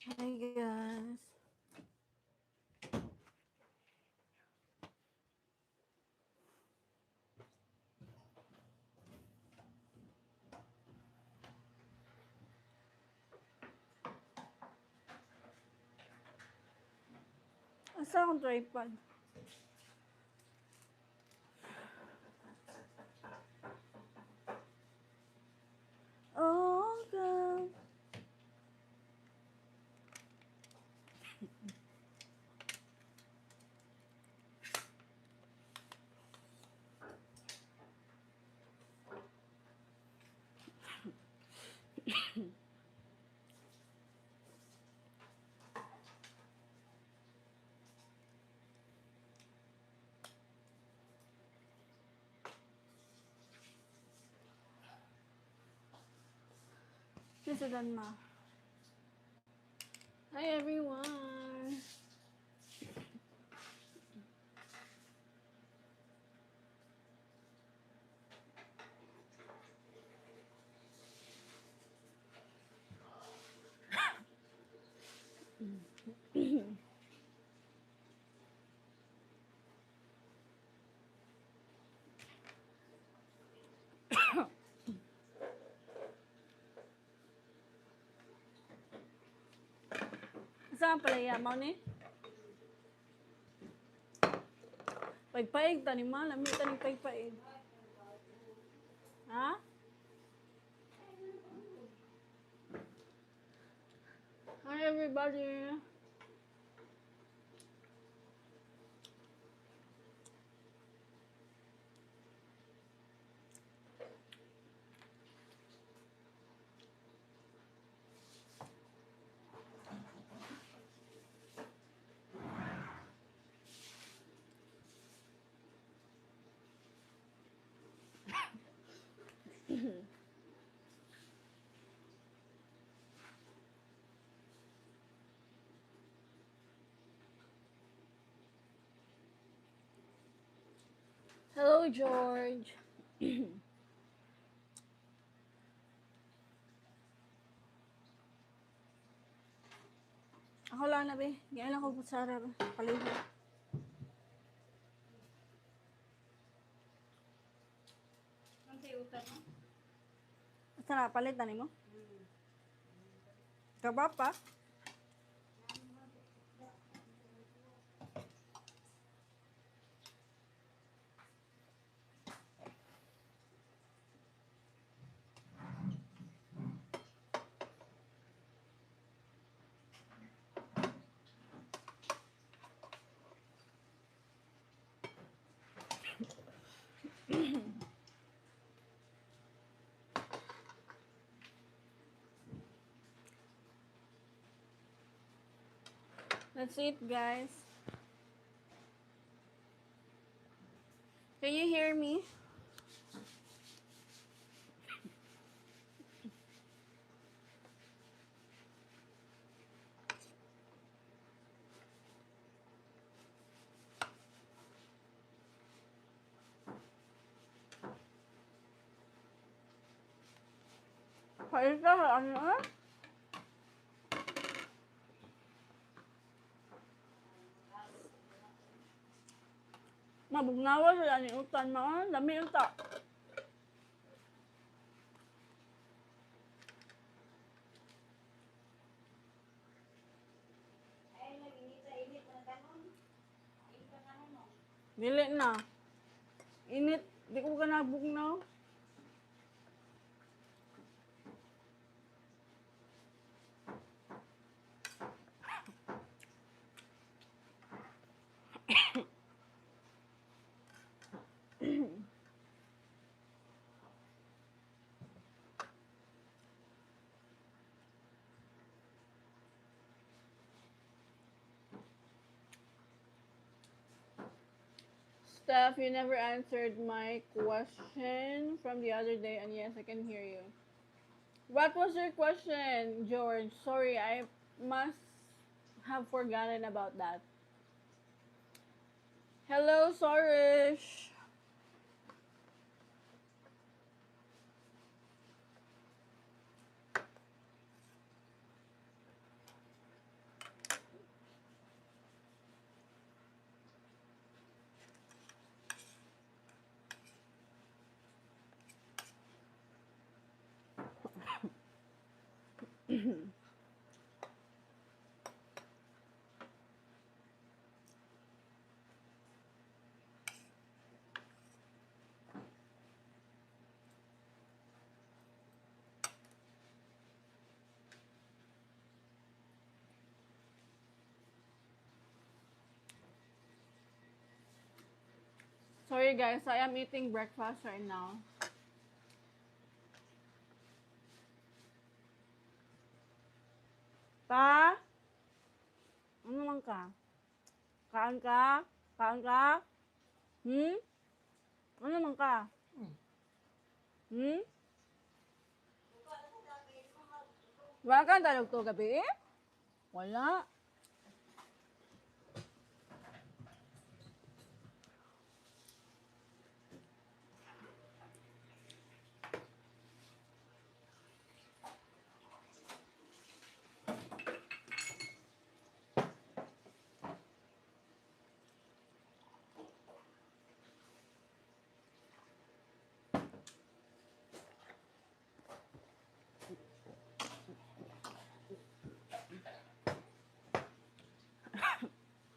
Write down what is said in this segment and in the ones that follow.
Hi guys. Asa akong tripod? Oh God. Nisudan ma. Hi everyone. Asa ang palaya mo ni? Pagpaig tani ma, lami tani pagpaig. Ha? Hi everybody. Hello George. Ako lang na be. Ngayon ako putsara ba. Paliho. Asa na palit tani mo? Kaba pa? That's it guys. Can you hear me? Palit ka ano ah? Mabugnawa sa ni utan ma, lami unta. Dili na. Init, di ko ka nabugnaw. Steph, you never answered my question from the other day, and yes, I can hear you. What was your question, George? Sorry, I must have forgotten about that. Hello, Sorish. Sorry guys, I am eating breakfast right now. Pa? Ano naman ka? Kaan ka? Kaan ka? Hmm? Ano naman ka? Hmm? Wala kang talog to gabi eh? Wala.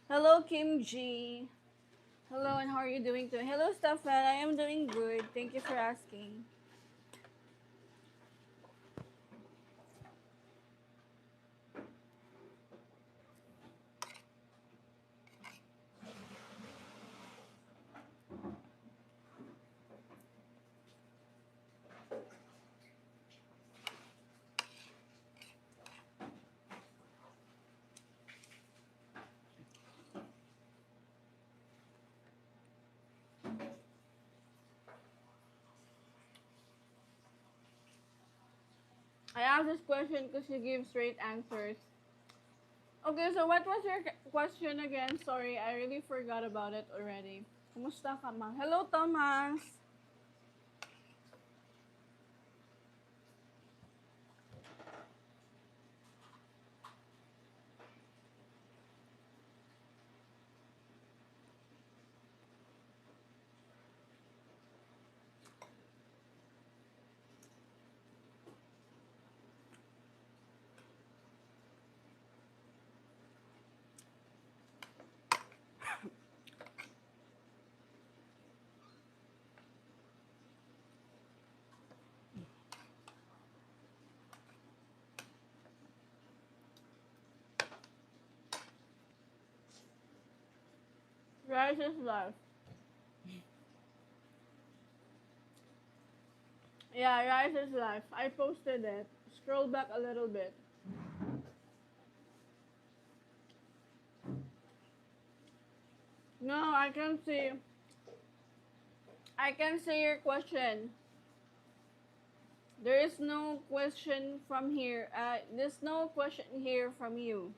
Hello, Kim G. Hello, and how are you doing today? Hello, Stefan. I am doing good. Thank you for asking. I asked this question because you give straight answers. Okay, so what was your question again? Sorry, I really forgot about it already. Kumusta ka, ma? Hello, Thomas. Rice is life. Yeah, rice is life. I posted it. Scroll back a little bit. No, I can see. I can see your question. There is no question from here. There's no question here from you.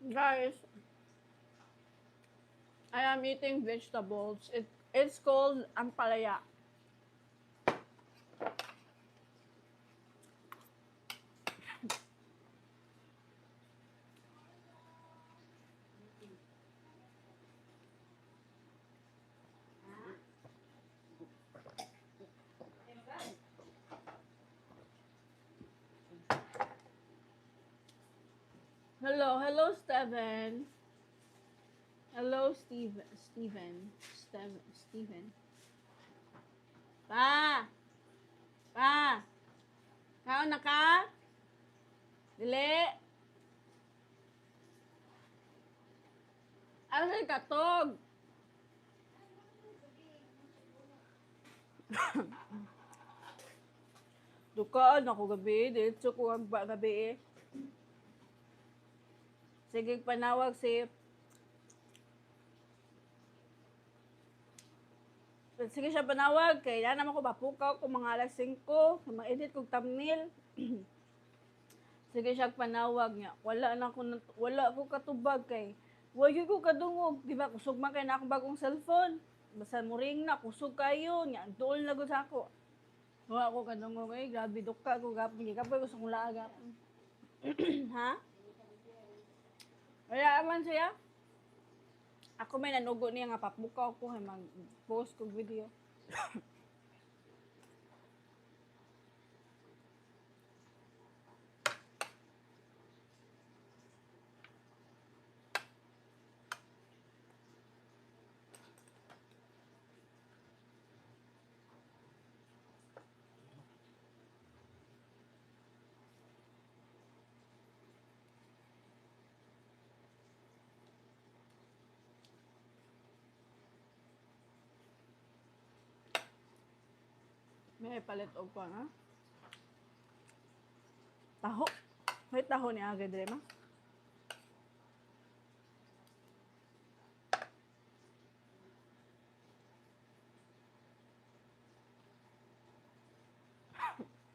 Guys, I am eating vegetables. It's called ampalaya. Hello, hello, Steven. Hello, Steven. Pa! Pa! Kaon na ka? Dili? Ano sa'y katog? Dukaan ako gabi. Diretso ko ang gabi eh. Sige, panawag si... Sige siya panawag. Kaya naman ko mapukaw ko mga alas 5. Ma-edit kong thumbnail. Sige siya panawag niya. Wala ko katubag kay. Wagi ko kadungog. Di ba, kusog man kayo na akong bagong cellphone. Basta mo ring na, kusog kayo. Nya, dool na ko sa ako. Wala ko kadungog eh. Grabe, duka ko gapon. Hindi ka pa gusto kong laag gapon. Ha? Wala man siya. Ako may nanugo niya nga papukaw ko. Mag-post ko video. May palit og pa ha? Taho. May taho ni agad dire ma.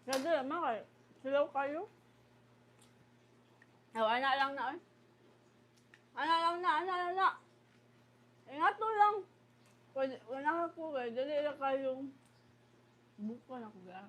Kada ma kay silaw kayo. Ana lang na. Ana lang na. Ingat to lang. Wala ko kay dali na kayong buka na ko ga.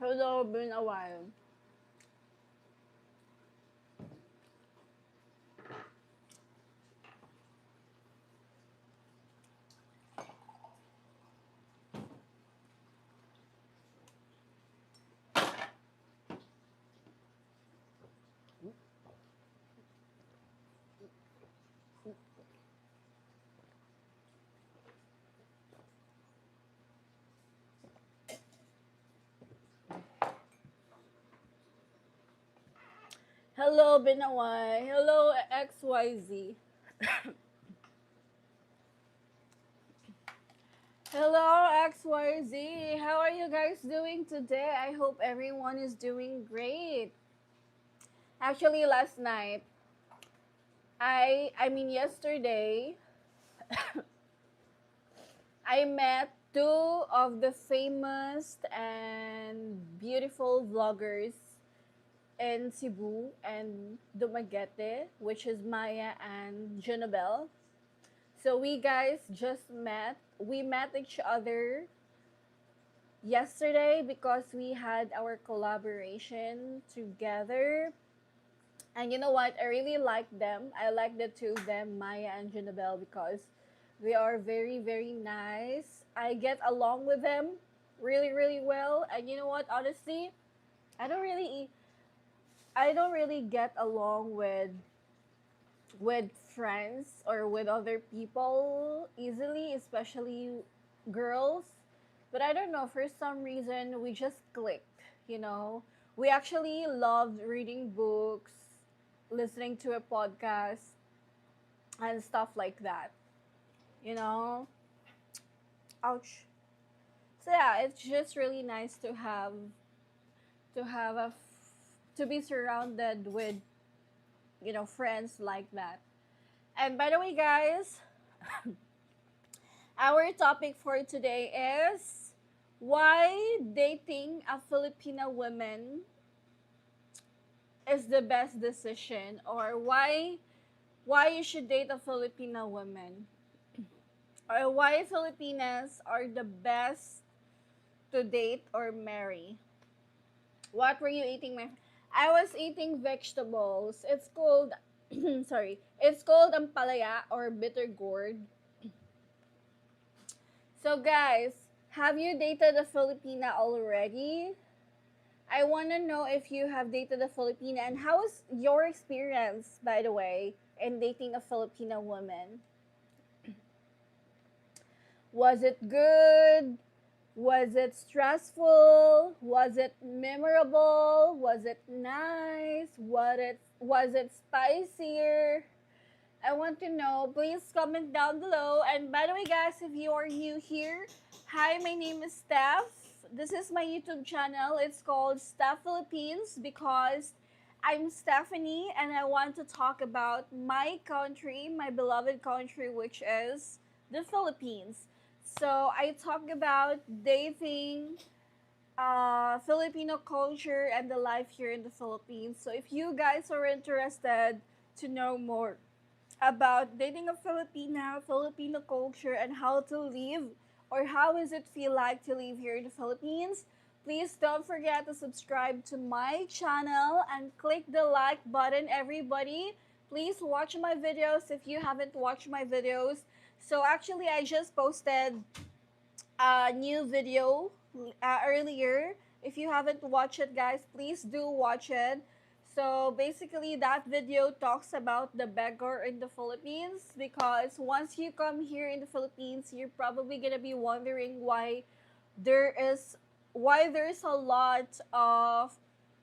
Hello, been a while. Hello, been a while. Hello, XYZ. Hello, XYZ. How are you guys doing today? I hope everyone is doing great. Actually, last night, I mean yesterday, I met two of the famous and beautiful vloggers in Cebu and Dumaguete, which is Maya and Junabel. So we guys just met. We met each other yesterday because we had our collaboration together. And you know what? I really like them. I like the two of them, Maya and Junabel, because they are very, very nice. I get along with them really, really well. And you know what? Honestly, I don't really I don't really get along with friends or with other people easily, especially girls. But I don't know, for some reason we just clicked, you know. We actually loved reading books, listening to a podcast and stuff like that. You know? Ouch. So yeah, it's just really nice to have to be surrounded with, friends like that. And by the way, guys, our topic for today is why dating a Filipina woman is the best decision, or why you should date a Filipina woman, or why Filipinas are the best to date or marry. What were you eating, my? I was eating vegetables. It's called sorry. It's called ampalaya or bitter gourd. So guys, have you dated a Filipina already? I want to know if you have dated a Filipina, and how was your experience, by the way, in dating a Filipina woman? Was it good? Was it stressful? Was it memorable? Was it nice? Was it spicier? I want to know. Please comment down below. And by the way, guys, if you are new here, hi, my name is Steph. This is my YouTube channel. It's called Stephilippines because I'm Stephanie and I want to talk about my country, my beloved country, which is the Philippines. So I talk about dating, Filipino culture, and the life here in the Philippines. So if you guys are interested to know more about dating a Filipina, Filipino culture, and how to live, or how does it feel like to live here in the Philippines, please don't forget to subscribe to my channel and click the like button, everybody. Please watch my videos if you haven't watched my videos. So actually, I just posted a new video earlier. If you haven't watched it, guys, please do watch it. So basically, that video talks about the beggar in the Philippines, because once you come here in the Philippines, you're probably gonna be wondering there is why there's a lot of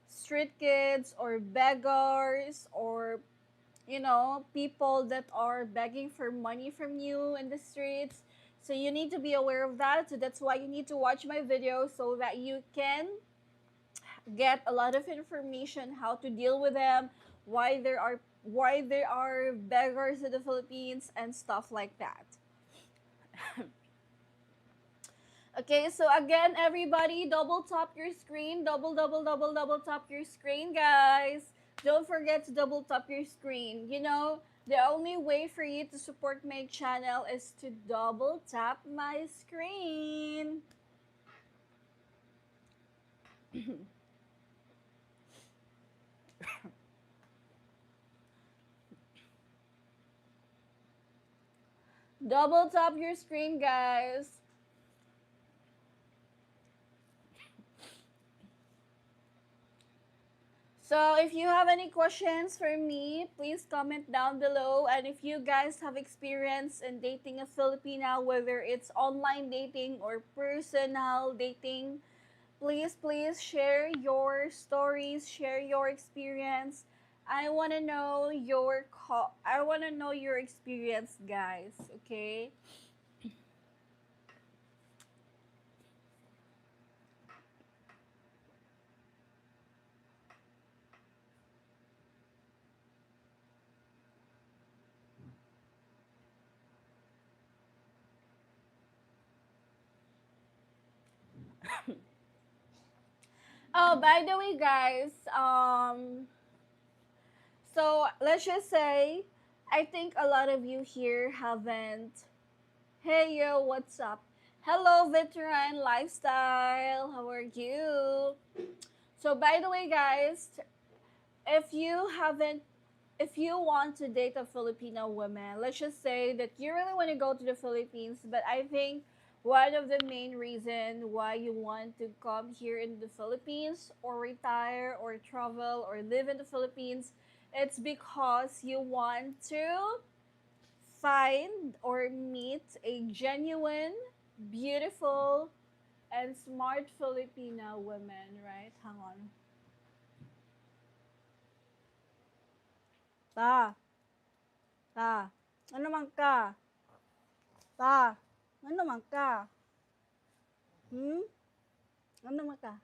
street kids or beggars, or people that are begging for money from you in the streets. So you need to be aware of that. So that's why you need to watch my video so that you can get a lot of information how to deal with them, why there are beggars in the Philippines and stuff like that. Okay, so again, everybody, double tap your screen, double tap your screen, guys. Don't forget to double tap your screen. The only way for you to support my channel is to double tap my screen. Double tap your screen, guys. So if you have any questions for me, please comment down below. And if you guys have experience in dating a Filipina, whether it's online dating or personal dating, please share your stories, share your experience. I want to know your experience, guys, okay? Oh, by the way, guys, so let's just say, I think a lot of you here haven't. Hey yo, what's up? Hello, veteran lifestyle. How are you? So, by the way, guys, if you haven't, if you want to date a Filipino woman, let's just say that you really want to go to the Philippines, but I think one of the main reason why you want to come here in the Philippines, or retire or travel or live in the Philippines, it's because you want to find or meet a genuine, beautiful, and smart Filipina woman, right? Hang on. Ta, ta. Ano man ka? Ta. Ano man ka? Hmm? Ano naman ka?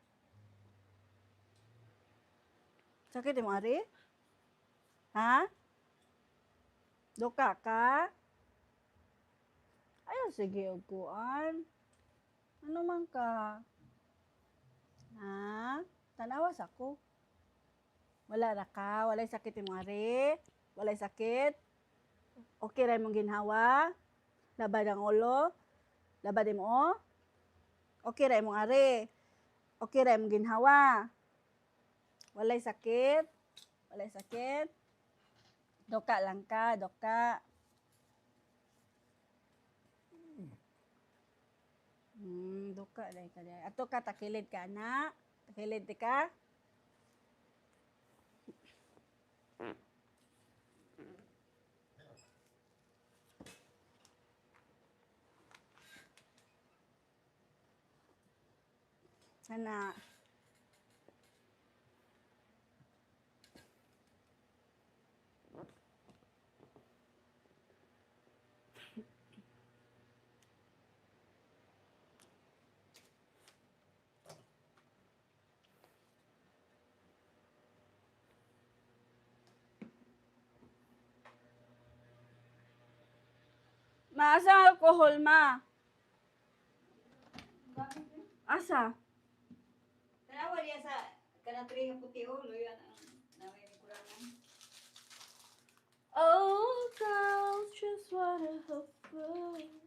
Sakit mo ari? Ha? Duka ka? Ayaw sige og kuan. Ano man ka? Ha? Tanawas ako. Wala ra ka? Walay sakit mo ari? Walay sakit? Okay ra imong ginhawa? Labad ang ulo? Labad mo? Okay ra imong ari? Okay ra imong ginhawa? Walay sakit? Walay sakit? Doka lang ka, doka. Doka dai ka dai. Ato ka takilid ka na. Takilid di ka. Sana. Maasa ang alcohol ma. Asa? Tanawa diya sa kanatri nga puti o luyan ang naway ni kurangan. Oh, girls just wanna have fun.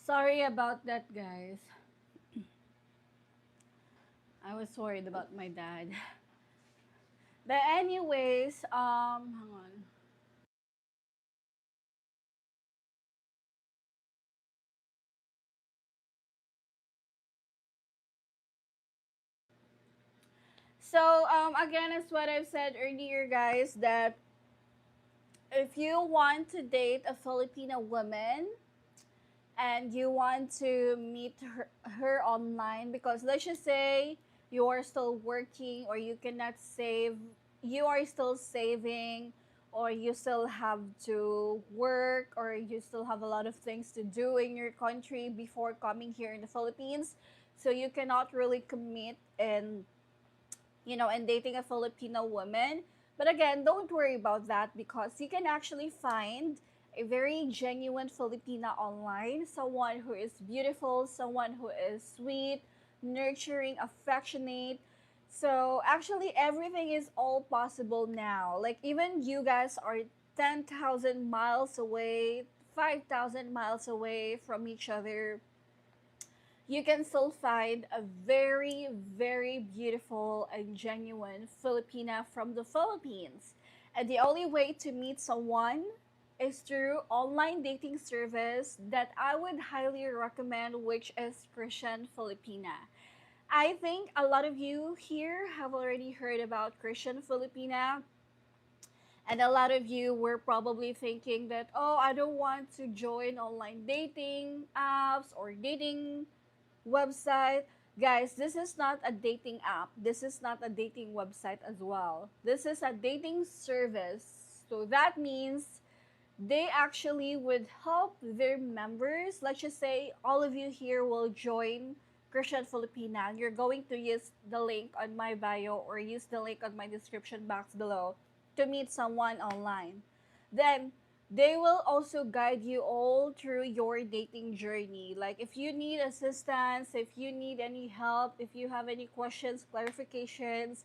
Sorry about that, guys. I was worried about my dad. But anyways, hang on. So, again, as what I've said earlier, guys, that if you want to date a Filipino woman and you want to meet her online, because let's just say you are still working or you cannot save, you are still saving, or you still have to work, or you still have a lot of things to do in your country before coming here in the Philippines, so you cannot really commit and and dating a Filipino woman. But again, don't worry about that because you can actually find a very genuine Filipina online, someone who is beautiful, someone who is sweet, nurturing, affectionate. So actually, everything is all possible now. Like, even you guys are 10,000 miles away, 5,000 miles away from each other, you can still find a very, very beautiful and genuine Filipina from the Philippines. And the only way to meet someone is through online dating service that I would highly recommend, which is Christian Filipina. I think a lot of you here have already heard about Christian Filipina, and a lot of you were probably thinking that, oh, I don't want to join online dating apps or dating website. Guys, this is not a dating app. This is not a dating website as well. This is a dating service. So that means they actually would help their members. Let's just say all of you here will join Christian Filipina. You're going to use the link on my bio or use the link on my description box below to meet someone online. Then they will also guide you all through your dating journey. Like, if you need assistance, if you need any help, if you have any questions, clarifications,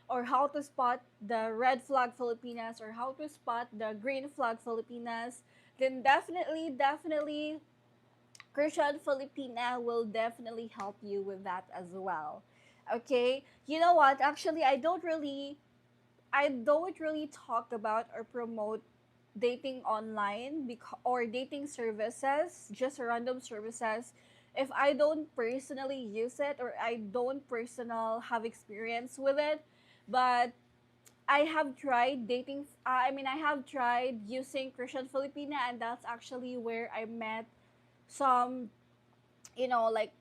or how to spot the red flag Filipinas or how to spot the green flag Filipinas, then definitely, Christian Filipina will definitely help you with that as well. Okay? You know what? Actually, I don't really talk about or promote dating online or dating services, just random services, if I don't personally use it or I don't personal have experience with it. But I have tried dating. I have tried using Christian Filipina, and that's actually where I met some, like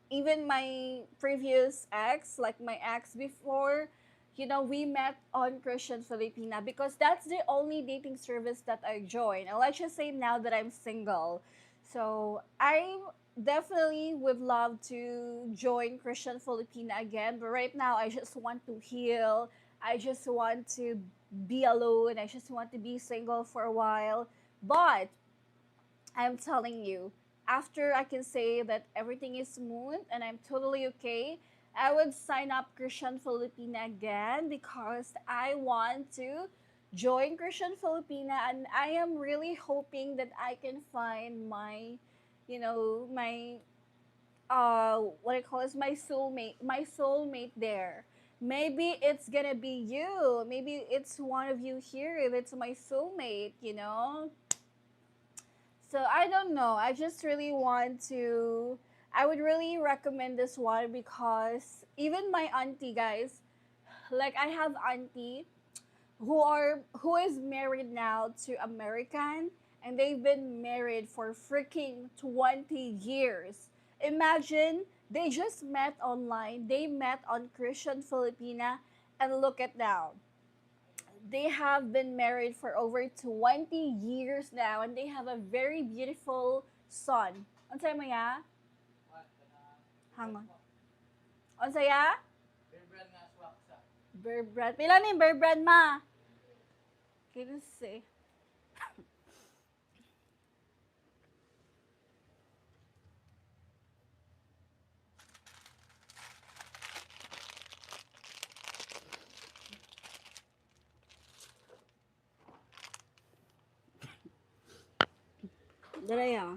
even my previous ex, like my ex before, we met on Christian Filipina because that's the only dating service that I joined. And let's just say now that I'm single. So I definitely would love to join Christian Filipina again, but right now I just want to heal. I just want to be alone. I just want to be single for a while. But I'm telling you, after I can say that everything is smooth and I'm totally okay, I would sign up Christian Filipina again because I want to join Christian Filipina, and I am really hoping that I can find my what I call is my soulmate there. Maybe it's gonna be you. Maybe it's one of you here that's my soulmate. So I don't know. I just really want to. I would really recommend this one because even my auntie, guys, like I have auntie who is married now to American, and they've been married for freaking 20 years. Imagine they just met online. They met on Christian Filipina, and look at now, they have been married for over 20 years now, and they have a very beautiful son. Unsay mo ya? Hang on. Unsay ya? Bear brand. Pila ni bear brand ma? Can say? Dala ya.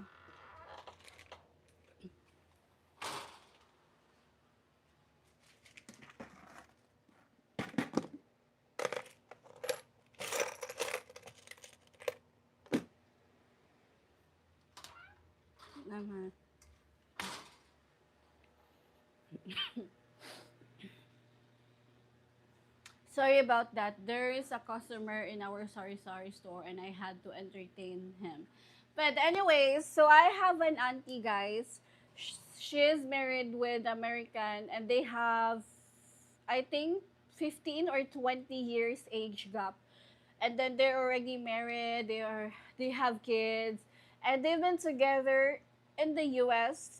Naman. Sorry about that. There is a customer in our sari-sari store and I had to entertain him. But anyways, so I have an auntie, guys. She is married with American, and they have, I think, 15 or 20 years age gap. And then they're already married. They have kids, and they've been together in the U.S.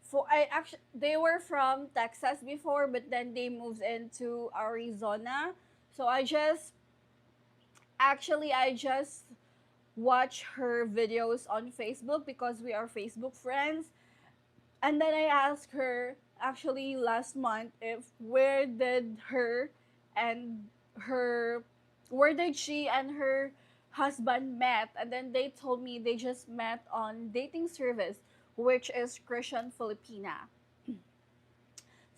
For I actually they were from Texas before, but then they moved into Arizona. So I just watch her videos on Facebook because we are Facebook friends. And then I asked her actually last month if and her where did she and her husband met, and then they told me they just met on dating service, which is Christian Filipina.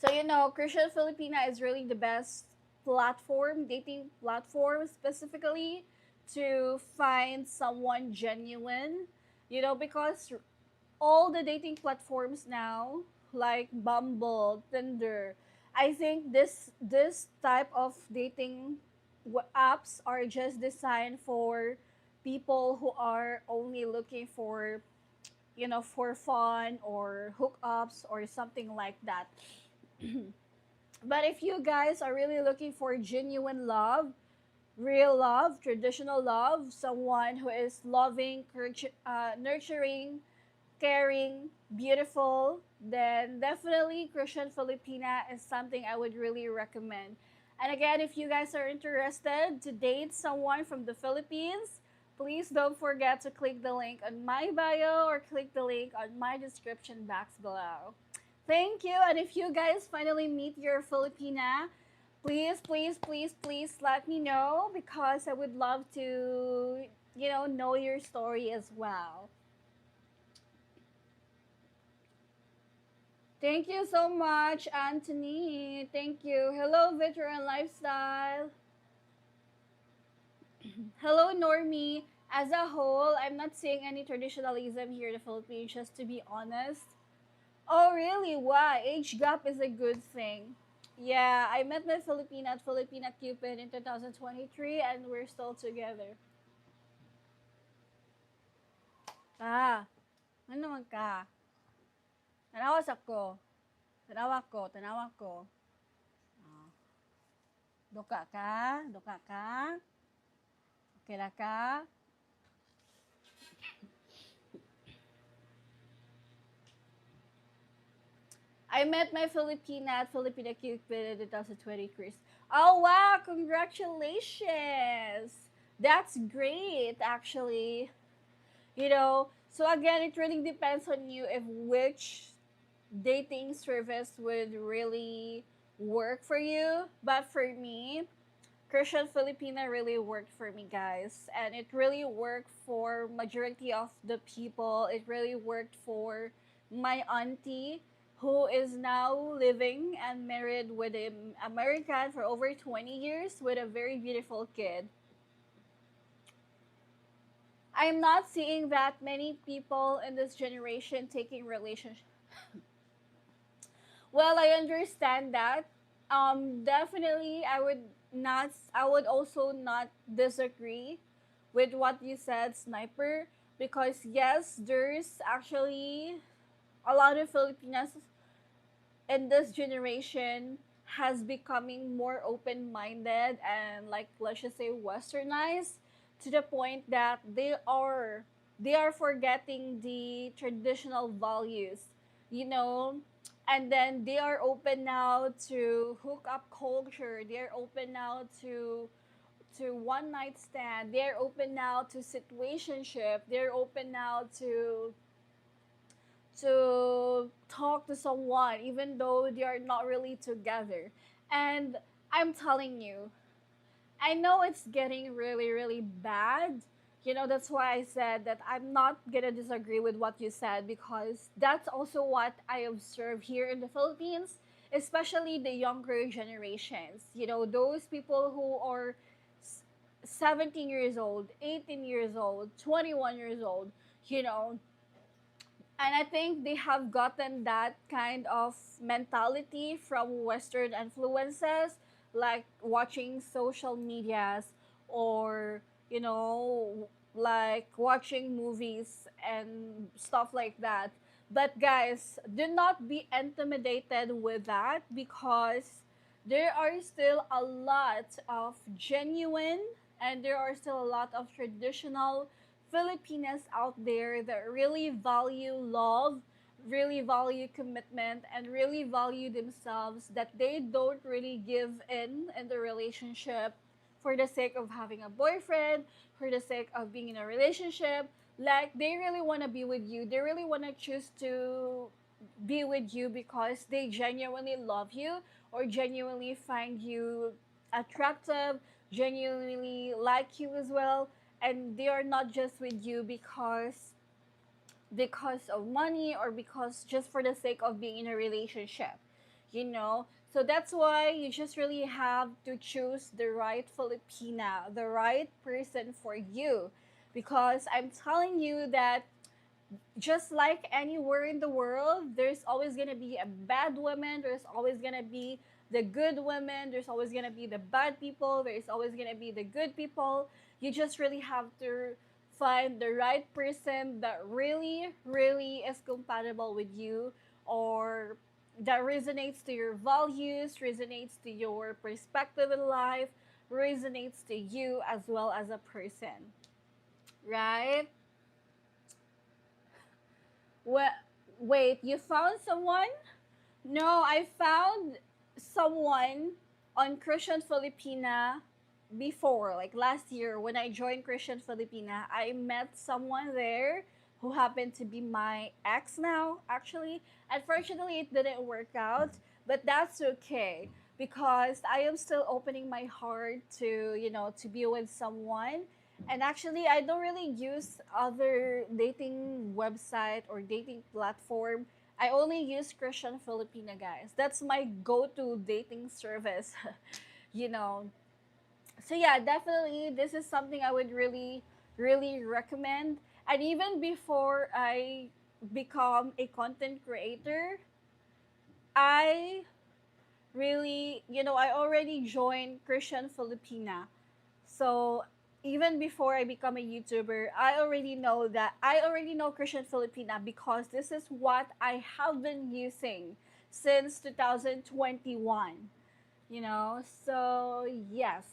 So Christian Filipina is really the best dating platform specifically to find someone genuine. Because all the dating platforms now, like Bumble, Tinder, I think this type of dating apps are just designed for people who are only looking for fun or hookups or something like that. But if you guys are really looking for genuine love, real love, traditional love, someone who is loving, nurturing, caring, beautiful, then definitely Christian Filipina is something I would really recommend. And again, if you guys are interested to date someone from the Philippines, please don't forget to click the link on my bio or click the link on my description box below. Thank you. And if you guys finally meet your Filipina, please, please, please, please let me know because I would love to, know your story as well. Thank you so much, Anthony. Thank you. Hello, Veteran Lifestyle. Hello, Normie. As a whole, I'm not seeing any traditionalism here in the Philippines, just to be honest. Oh, really? Why? Age gap is a good thing. Yeah, I met my Filipina at Filipina Cupid in 2023 and we're still together. Ah, ano naman ka? Tanawas ako. Tanawa ko, tanawa ko. Ah, Duka ka? Duka ka? Okay na ka? I met my Filipina at Filipina Cupid in 2023. Oh wow, congratulations! That's great actually. So again, it really depends on you if which dating service would really work for you. But for me, Christian Filipina really worked for me, guys, and it really worked for majority of the people. It really worked for my auntie who is now living and married with an American for over 20 years with a very beautiful kid. I'm not seeing that many people in this generation taking relationship. Well, I understand that. Definitely, I would also not disagree with what you said, Sniper, because yes, there's actually a lot of Filipinas in this generation has becoming more open-minded and like let's just say westernized to the point that they are forgetting the traditional values, you know, and then they are open now to hook up culture. They're open now to one night stand. They're open now to situationship. They're open now to talk to someone even though they are not really together. And I'm telling you, I know it's getting really, really bad. That's why I said that I'm not gonna disagree with what you said because that's also what I observe here in the Philippines, especially the younger generations. Those people who are 17 years old, 18 years old, 21 years old, you know, and I think they have gotten that kind of mentality from Western influences, like watching social medias or, like watching movies and stuff like that. But guys, do not be intimidated with that because there are still a lot of genuine and there are still a lot of traditional Filipinas out there that really value love, really value commitment, and really value themselves, that they don't really give in the relationship for the sake of having a boyfriend, for the sake of being in a relationship. Like, they really want to be with you. They really want to choose to be with you because they genuinely love you or genuinely find you attractive, genuinely like you as well, and they are not just with you because of money or because just for the sake of being in a relationship, so that's why you just really have to choose the right Filipina, the right person for you, because I'm telling you that just like anywhere in the world, there's always gonna be a bad woman, there's always gonna be the good women, there's always gonna be the bad people, there's always gonna be the good people. You just really have to find the right person that really, really is compatible with you, or that resonates to your values, resonates to your perspective in life, resonates to you as well as a person, right? Well, wait, you found someone? No, I found someone on Christian Filipina before, like last year when I joined Christian Filipina. I met someone there who happened to be my ex now, actually. Unfortunately, it didn't work out, but that's okay because I am still opening my heart to be with someone. And actually, I don't really use other dating website or dating platform. I only use Christian Filipina, guys. That's my go-to dating service, you know. So yeah, definitely this is something I would really, really recommend. And even before I become a content creator, I really, I already joined Christian Filipina. So even before I become a YouTuber, I already know Christian Filipina because this is what I have been using since 2021. So yes.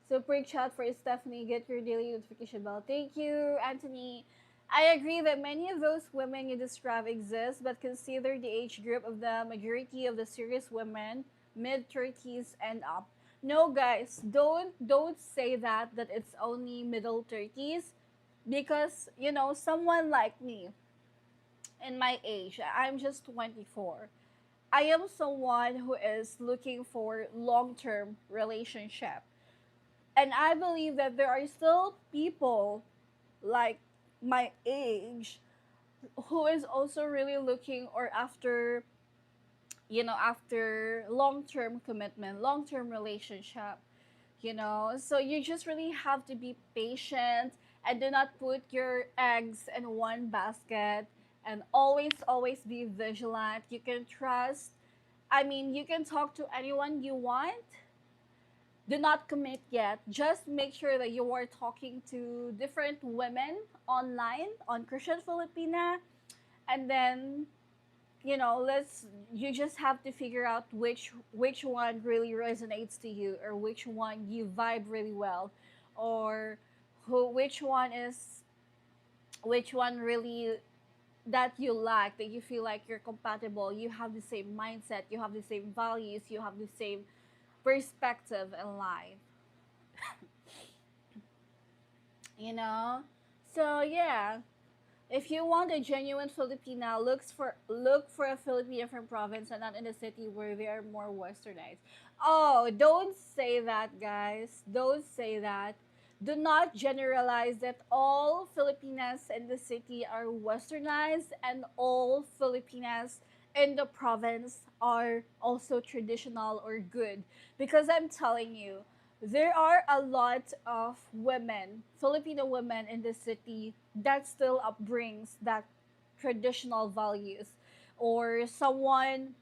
Super chat for Stephanie. Get your daily notification bell. Thank you, Anthony. I agree that many of those women you describe exist, but consider the age group of the majority of the serious women, mid 30s and up. No, guys, don't say that it's only middle 30s, because someone like me in my age, I'm just 24. I am someone who is looking for long-term relationship, and I believe that there are still people like my age who is also really looking or after long-term commitment, long-term relationship. So you just really have to be patient and do not put your eggs in one basket, and always be vigilant. You can trust, I mean, you can talk to anyone you want. Do not commit yet. Just make sure that you are talking to different women online on Christian Filipina, and then let's you just have to figure out which one really resonates to you, or which one you vibe really well, or who which one really that you like, that you feel like you're compatible, you have the same mindset, you have the same values, you have the same perspective in life. you know so yeah, if you want a genuine Filipina, look for a Filipina from province and not in a city where they are more westernized. Oh, don't say that, guys. Don't say that. Do not generalize that all Filipinas in the city are westernized and all Filipinas in the province are also traditional or good. Because I'm telling you, there are a lot of women, Filipino women in the city that still upbrings that traditional values, or someone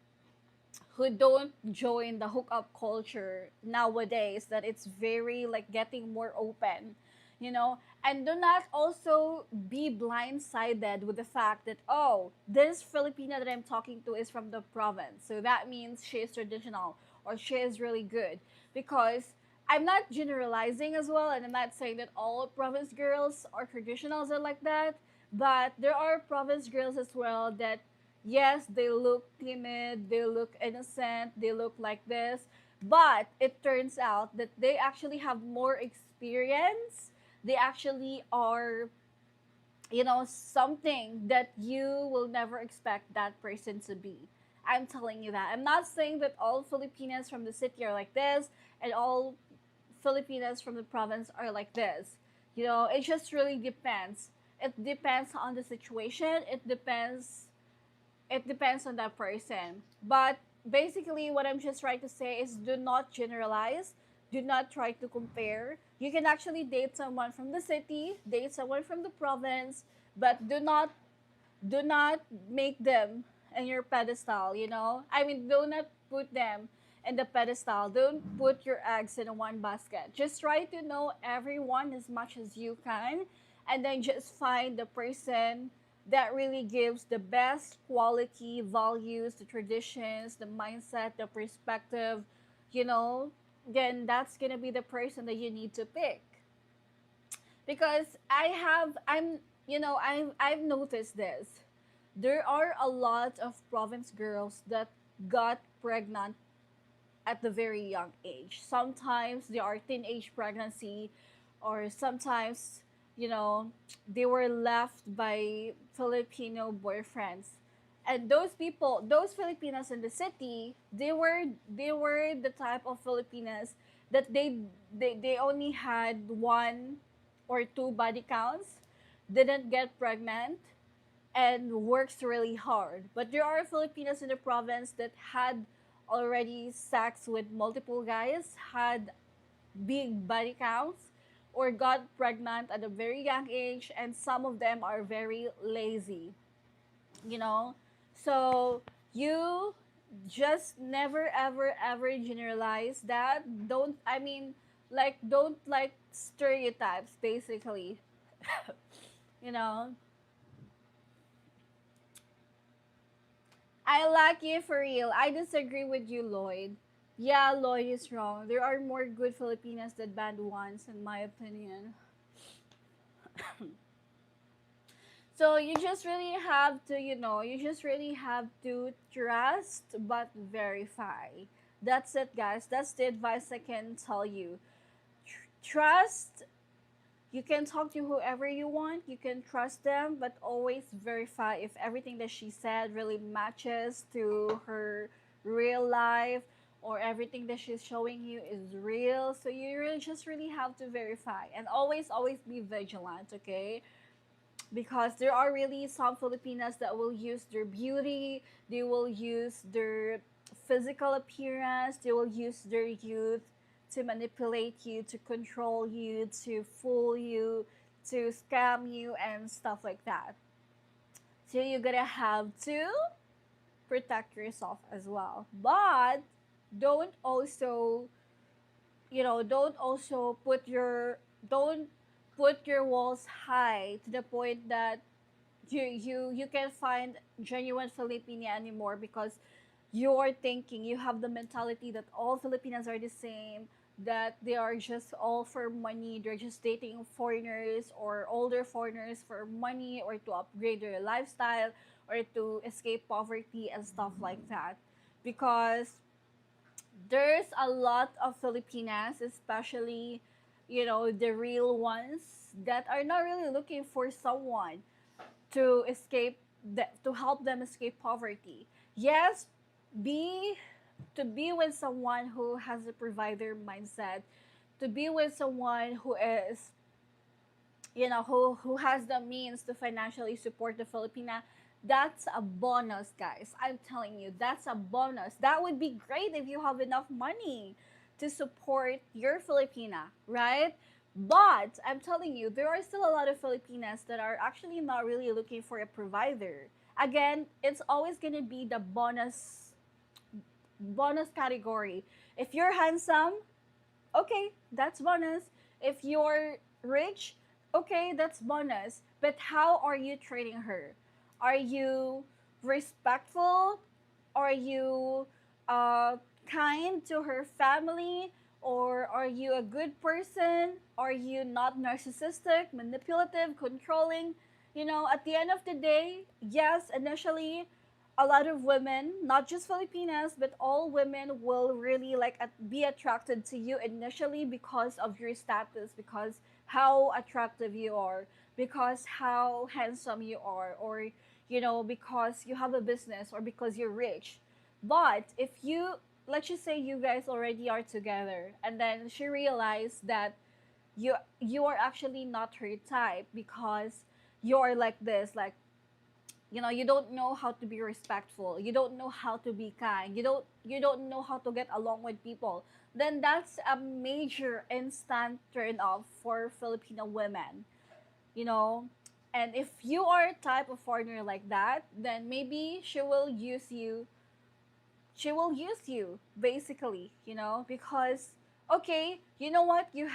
who don't join the hookup culture nowadays, that it's very like getting more open, and do not also be blindsided with the fact that, oh, this Filipina that I'm talking to is from the province, so that means she is traditional or she is really good. Because I'm not generalizing as well, and I'm not saying that all province girls or traditionals are like that, but there are province girls as well that, yes, they look timid, they look innocent, they look like this, but it turns out that they actually have more experience. They actually are, something that you will never expect that person to be. I'm telling you that. I'm not saying that all Filipinas from the city are like this and all Filipinas from the province are like this. It just really depends. It depends on the situation. It depends on that person. But basically, what I'm just trying to say is, do not generalize. Do not try to compare. You can actually date someone from the city, date someone from the province, but do not make them in your pedestal. I mean, do not put them in the pedestal. Don't put your eggs in one basket. Just try to know everyone as much as you can, and then just find the person that really gives the best quality values, the traditions, the mindset, the perspective, you know, then that's gonna be the person that you need to pick. Because I've noticed this. There are a lot of province girls that got pregnant at the very young age. Sometimes they are teenage pregnancy, or sometimes, you know, they were left by Filipino boyfriends. And those people, those Filipinas in the city, they were the type of Filipinas that they only had one or two body counts, didn't get pregnant, and works really hard. But there are Filipinas in the province that had already sex with multiple guys, had big body counts, or got pregnant at a very young age, and some of them are very lazy, you know? So You just never ever ever generalize that. Don't, I mean, like, don't like stereotypes basically. You know, I like you for real. I disagree with you, Lloyd. Yeah, Lloyd is wrong. There are more good Filipinas than bad ones, in my opinion. So you just really have to, you just really have to trust but verify. That's it, guys. That's the advice I can tell you. Trust. You can talk to whoever you want. You can trust them, but always verify if everything that she said really matches to her real life, or everything that she's showing you is real. So you really just really have to verify, and always be vigilant, okay? Because there are really some Filipinas that will use their beauty, they will use their physical appearance, they will use their youth to manipulate you, to control you, to fool you, to scam you, and stuff like that. So you're gonna have to protect yourself as well. But don't also, don't also don't put your walls high to the point that you can find genuine Filipina anymore, because you're thinking, you have the mentality that all Filipinas are the same, that they are just all for money, they're just dating foreigners or older foreigners for money, or to upgrade their lifestyle, or to escape poverty and stuff like that. Because there's a lot of Filipinas, especially, the real ones, that are not really looking for someone to to help them escape poverty. Yes, be to be with someone who has a provider mindset, to be with someone who is, who has the means to financially support the Filipina. That's a bonus, guys. I'm telling you, that's a bonus. That would be great if you have enough money to support your Filipina, right? But I'm telling you, there are still a lot of Filipinas that are actually not really looking for a provider. Again, it's always gonna be the bonus category. If you're handsome, okay, that's bonus. If you're rich, okay, that's bonus. But how are you treating her? Are you respectful? Are you uh, kind to her family? Or are you a good person? Are you not narcissistic, manipulative, controlling? At the end of the day, yes, initially, a lot of women, not just Filipinas, but all women will really like be attracted to you initially because of your status, because how attractive you are, because how handsome you are, or because you have a business, or because you're rich. But if you, let's just say you guys already are together, and then she realized that you are actually not her type, because you're like this, like, you don't know how to be respectful, you don't know how to be kind, you don't know how to get along with people, then that's a major instant turn off for Filipino women, you know and if you are a type of foreigner like that, then maybe she will use you basically, because, okay, you know what, you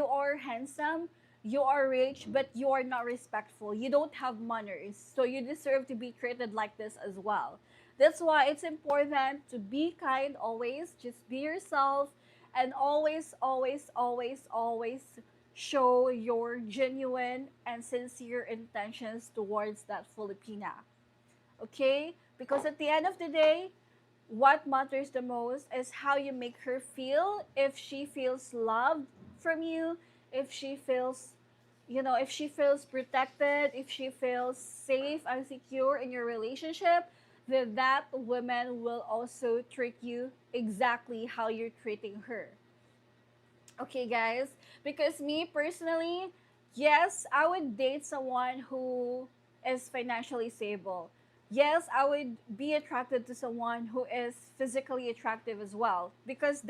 are handsome, you are rich, but you are not respectful, you don't have manners, so you deserve to be treated like this as well. That's why it's important to be kind always, just be yourself, and always show your genuine and sincere intentions towards that Filipina, okay? Because at the end of the day, what matters the most is how you make her feel. If she feels loved from you, if she feels, if she feels protected, if she feels safe and secure in your relationship, then that woman will also treat you exactly how you're treating her. Okay, guys? Because me personally, yes, I would date someone who is financially stable. Yes, I would be attracted to someone who is physically attractive as well. Because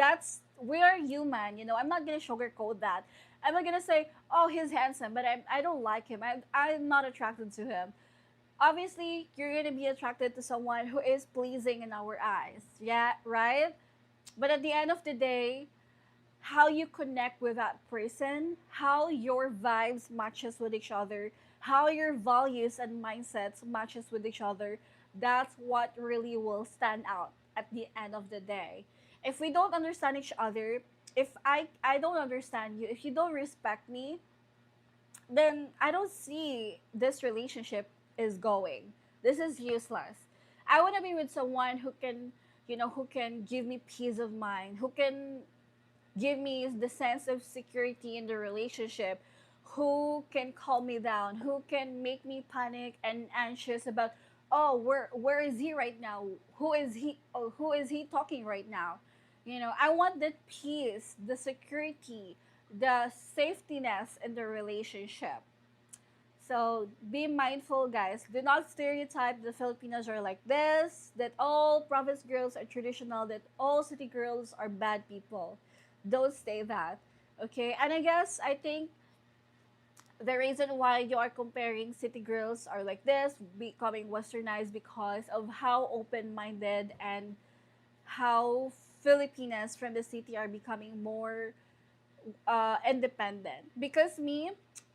we are human, I'm not gonna sugarcoat that. I'm not gonna say, oh, he's handsome, but I don't like him. I'm not attracted to him. obviously you're gonna be attracted to someone who is pleasing in our eyes. Yeah, right? But at the end of the day, how you connect with that person, how your vibes matches with each other, how your values and mindsets matches with each other, that's what really will stand out at the end of the day. If we don't understand each other, if I don't understand you, if you don't respect me, then I don't see this relationship is going. This is useless. I want to be with someone who can, who can give me peace of mind, who can give me the sense of security in the relationship, who can calm me down, who can make me panic and anxious about, oh, where is he right now? Who is he talking right now? I want that peace, the security, the safetyness in the relationship. So be mindful, guys. Do not stereotype the Filipinos are like this, that all province girls are traditional, that all city girls are bad people. Don't say that. Okay? And I think the reason why you are comparing city girls are like this, becoming westernized, because of how open minded and how Filipinas from the city are becoming more independent. Because me,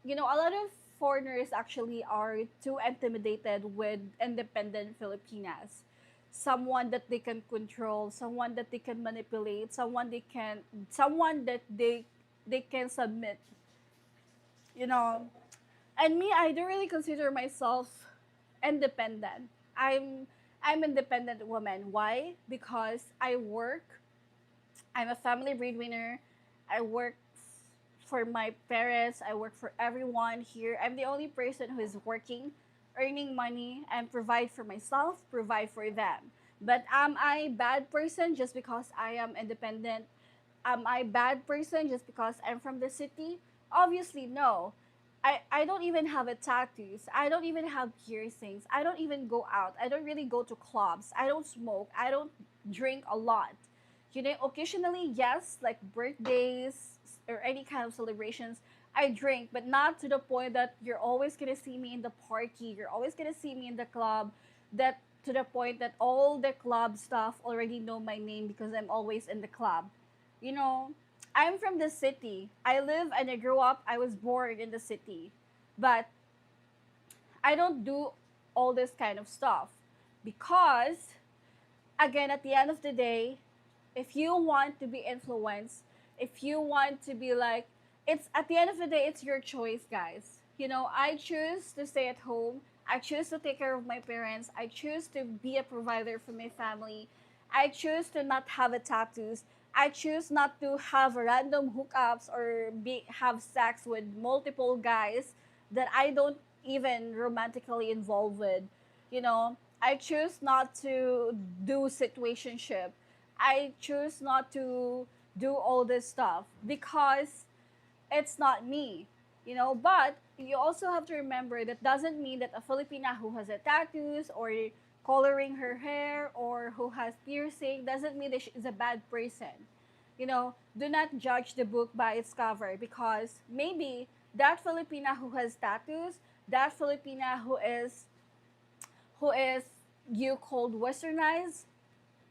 a lot of foreigners actually are too intimidated with independent Filipinas. Someone that they can control, someone that they can manipulate, someone that they can submit, you know. And me, I don't really consider myself independent. I'm independent woman. Why? Because I work. I'm a family breadwinner. I work for my parents. I work for everyone here. I'm the only person who is working, earning money, and provide for myself, provide for them. But am I bad person just because I am independent? Am I bad person just because I'm from the city? Obviously, no. I don't even have a tattoos. I don't even have piercings. I don't even go out. I don't really go to clubs. I don't smoke. I don't drink a lot. Occasionally, yes, like birthdays or any kind of celebrations, I drink, but not to the point that you're always gonna see me in the party. You're always gonna see me in the club. That to the point that all the club staff already know my name because I'm always in the club. You know, I'm from the city. I live and I grew up. I was born in the city, but I don't do all this kind of stuff because, again, at the end of the day, if you want to be influenced, if you want to be like, it's at the end of the day, it's your choice, guys. I choose to stay at home. I choose to take care of my parents. I choose to be a provider for my family. I choose to not have a tattoos. I choose not to have random hookups or have sex with multiple guys that I don't even romantically involved with. I choose not to do situationship. I choose not to do all this stuff because it's not me. But you also have to remember that doesn't mean that a Filipina who has a tattoos or coloring her hair or who has piercing doesn't mean that she's a bad person. Do not judge the book by its cover because maybe that Filipina who has tattoos, that Filipina who is you called westernized,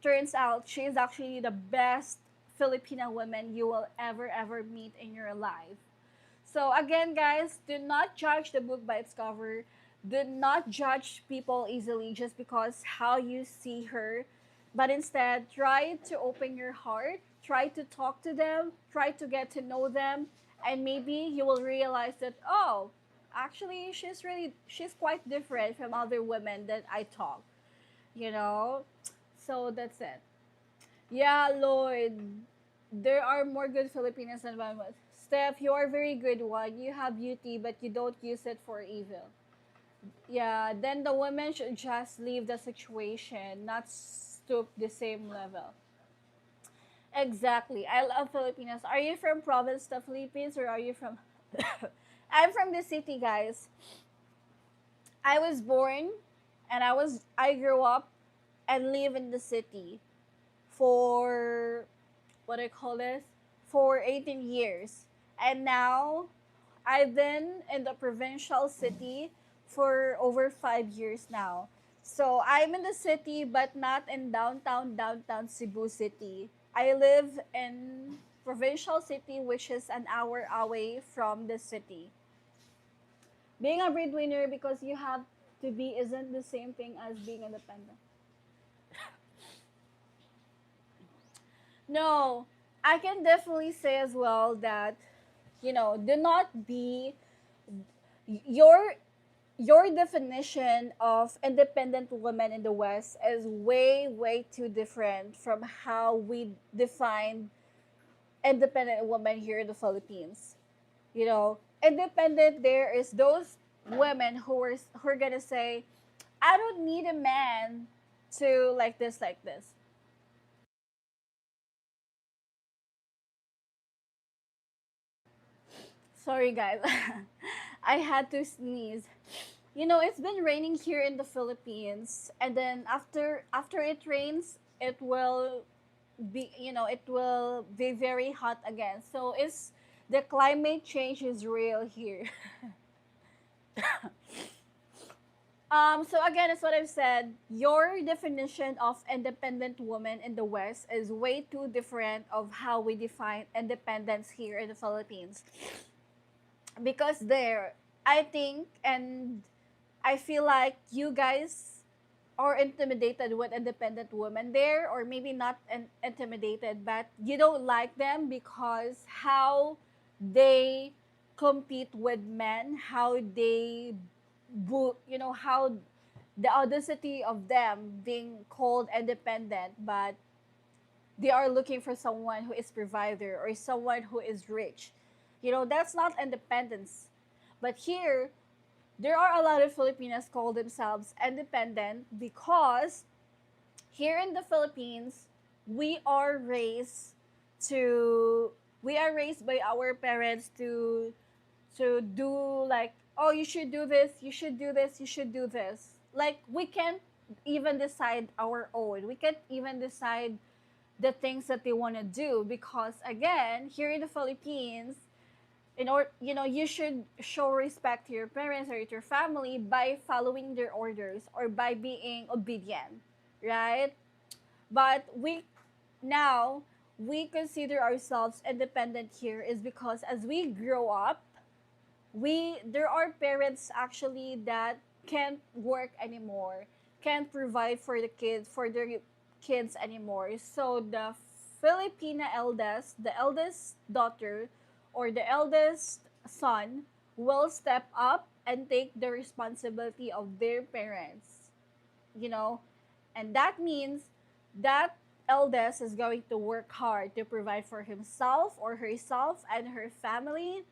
turns out she is actually the best Filipina woman you will ever meet in your life. So again, guys, do not judge the book by its cover. Do not judge people easily just because how you see her, but instead try to open your heart, try to talk to them, try to get to know them, and maybe you will realize that, oh, actually she's quite different from other women that I talk, you know? So that's it. Yeah, Lloyd. There are more good Filipinos than bad ones. Steph, you are very good one. You have beauty, but you don't use it for evil. Yeah, then the women should just leave the situation, not stoop the same level. Exactly. I love Filipinos. Are you from province, the Philippines, or are you from? I'm from the city, guys. I was born, and I grew up and live in the city for what I call this for 18 years. And now I've been in the provincial city for over 5 years now. So I'm in the city, but not in downtown Cebu City. I live in provincial city, which is an hour away from the city. Being a breadwinner because you have to be isn't the same thing as being independent. No, I can definitely say as well that, do not be your your definition of independent woman in the West is way too different from how we define independent woman here in the Philippines. Independent there is those women who are gonna say, I don't need a man to like this. Sorry guys. I had to sneeze. It's been raining here in the Philippines, and then after it rains, it will be very hot again. So it's the climate change is real here. So again, as what I've said, your definition of independent woman in the West is way too different of how we define independence here in the Philippines. Because there, I think, and I feel like you guys are intimidated with independent women there, or maybe not intimidated, but you don't like them because how they compete with men, how they how the audacity of them being called independent, but they are looking for someone who is provider or someone who is rich. That's not independence. But here, there are a lot of Filipinas call themselves independent because here in the Philippines, we are raised we are raised by our parents to do like, oh, you should do this, you should do this, you should do this. Like we can't even decide our own. We can't even decide the things that they want to do because again, here in the Philippines, in order, you should show respect to your parents or to your family by following their orders or by being obedient, right? But now we consider ourselves independent here is because as we grow up, there are parents actually that can't work anymore, can't provide for their kids anymore. So the the eldest daughter or the eldest son will step up and take the responsibility of their parents, you know, and that means that eldest is going to work hard to provide for himself or herself and her family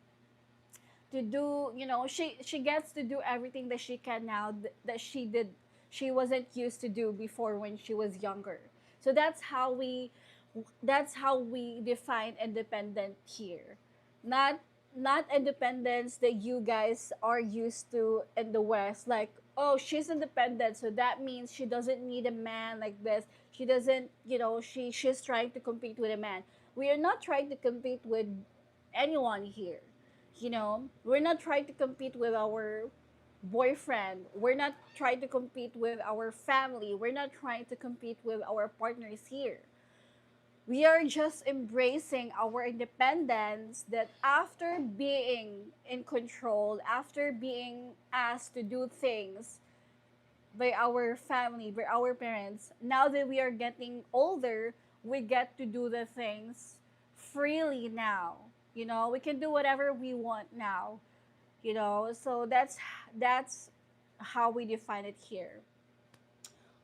to do, she gets to do everything that she can now that she wasn't used to do before when she was younger. So that's how we define independent here. Not not independence that you guys are used to in the West, like, oh, she's independent, so that means she doesn't need a man like this. She doesn't, she's trying to compete with a man. We are not trying to compete with anyone here. We're not trying to compete with our boyfriend. We're not trying to compete with our family. We're not trying to compete with our partners here. We are just embracing our independence that after being in control, after being asked to do things by our family, by our parents, now that we are getting older, we get to do the things freely now. We can do whatever we want now. So that's how we define it here.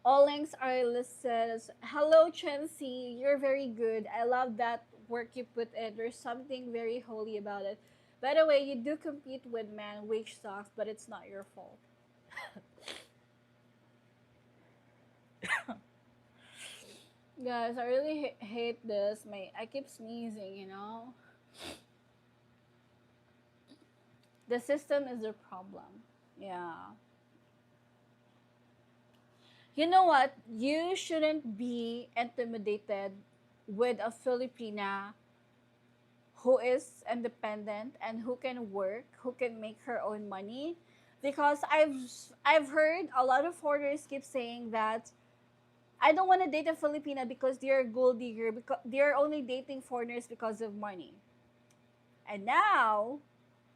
All links are listed as hello Chancy, you're very good. I love that work you put in. There's something very holy about it. By the way, you do compete with men, which sucks, but it's not your fault. Guys, I really hate this. I keep sneezing. The system is the problem. Yeah. You know what? You shouldn't be intimidated with a Filipina who is independent and who can work, who can make her own money. Because I've heard a lot of foreigners keep saying that I don't want to date a Filipina because they're a gold digger, because they're only dating foreigners because of money. And now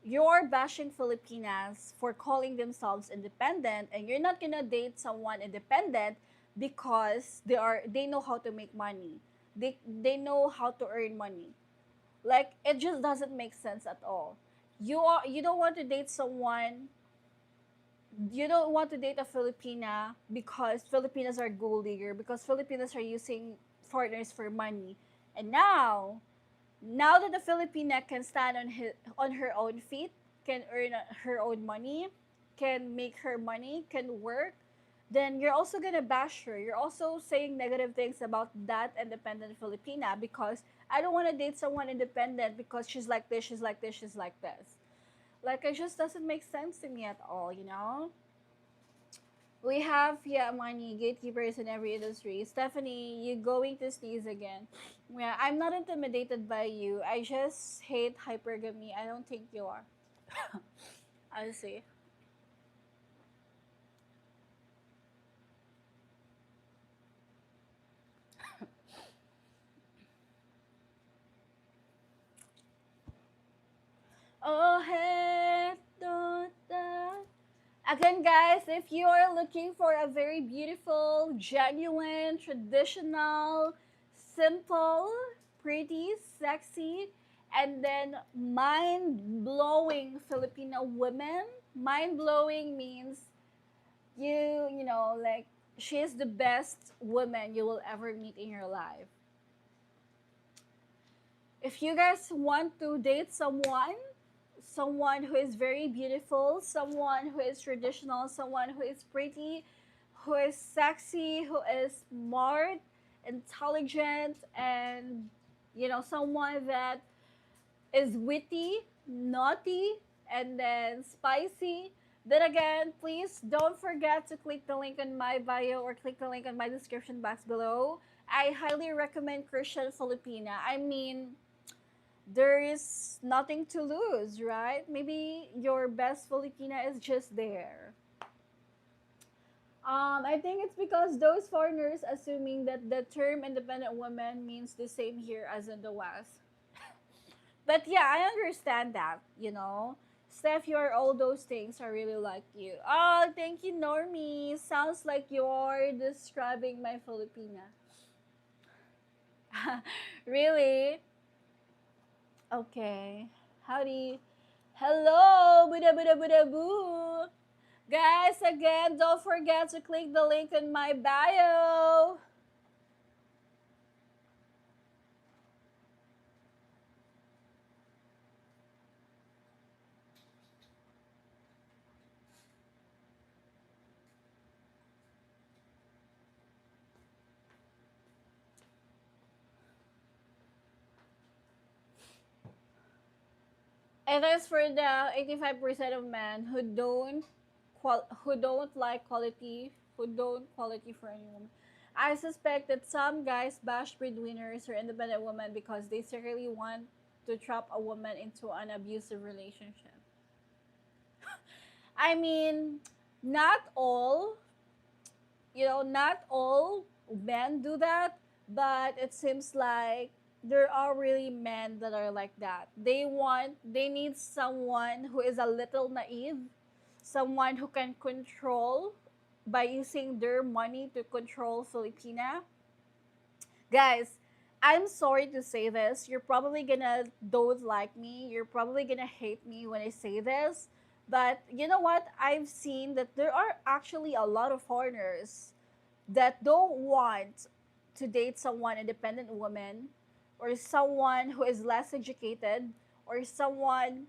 you're bashing Filipinas for calling themselves independent, and you're not gonna date someone independent because they know how to make money. They know how to earn money. Like, it just doesn't make sense at all. You don't want to date someone, you don't want to date a Filipina because Filipinas are gold digger, because Filipinas are using foreigners for money. And now that the Filipina can stand on her own feet, can earn her own money, can make her money, can work, then you're also gonna bash her. You're also saying negative things about that independent Filipina because I don't want to date someone independent because she's like this, she's like this, she's like this. Like, it just doesn't make sense to me at all, you know? We have, yeah, money, gatekeepers in every industry. Stephanie, you going to sneeze again. Yeah, I'm not intimidated by you. I just hate hypergamy. I don't think you are. I see. Oh, hey, da, da. Again, guys, if you are looking for a very beautiful, genuine, traditional, simple, pretty, sexy, and then mind blowing Filipino women, mind blowing means you know, like, she is the best woman you will ever meet in your life. If you guys want to date someone who is very beautiful, someone who is traditional, someone who is pretty, who is sexy, who is smart, intelligent, and someone that is witty, naughty, and then spicy. Then again, please don't forget to click the link in my bio or click the link in my description box below. I highly recommend Christian Filipina. I mean, there is nothing to lose, right? Maybe your best Filipina is just there. I think it's because those foreigners assuming that the term independent woman means the same here as in the West. But yeah, I understand that. Steph, you're all those things. I really like you. Oh, thank you, Normie. Sounds like you're describing my Filipina. Really? Okay. Howdy. Hello, Buddha Buddha Buddha Boo. Guys, again, don't forget to click the link in my bio. And as for the 85% of men who don't like quality, who don't quality for anyone, I suspect that some guys bash breadwinners or independent women because they secretly want to trap a woman into an abusive relationship. I mean, not all, not all men do that, but it seems like there are really men that are like that. They need someone who is a little naive, someone who can control by using their money to control Filipina. Guys, I'm sorry to say this. You're probably gonna don't like me. You're probably gonna hate me when I say this. But you know what? I've seen that there are actually a lot of foreigners that don't want to date someone independent woman or someone who is less educated or someone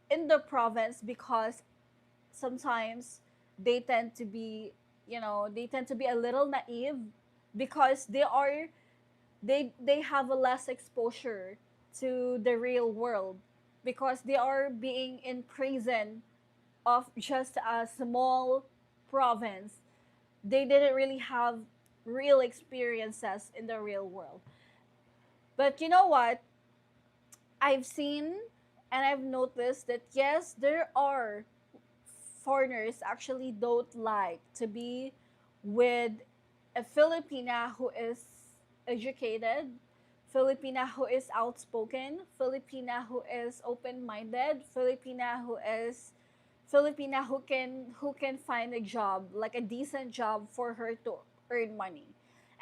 in the province because sometimes they tend to be a little naive because they have a less exposure to the real world because they are being in prison of just a small province. They didn't really have real experiences in the real world. But you know what? I've seen and I've noticed that yes, there are foreigners actually don't like to be with a Filipina who is educated, Filipina who is outspoken, Filipina who is open-minded, Filipina who can find a job, like a decent job for her to earn money.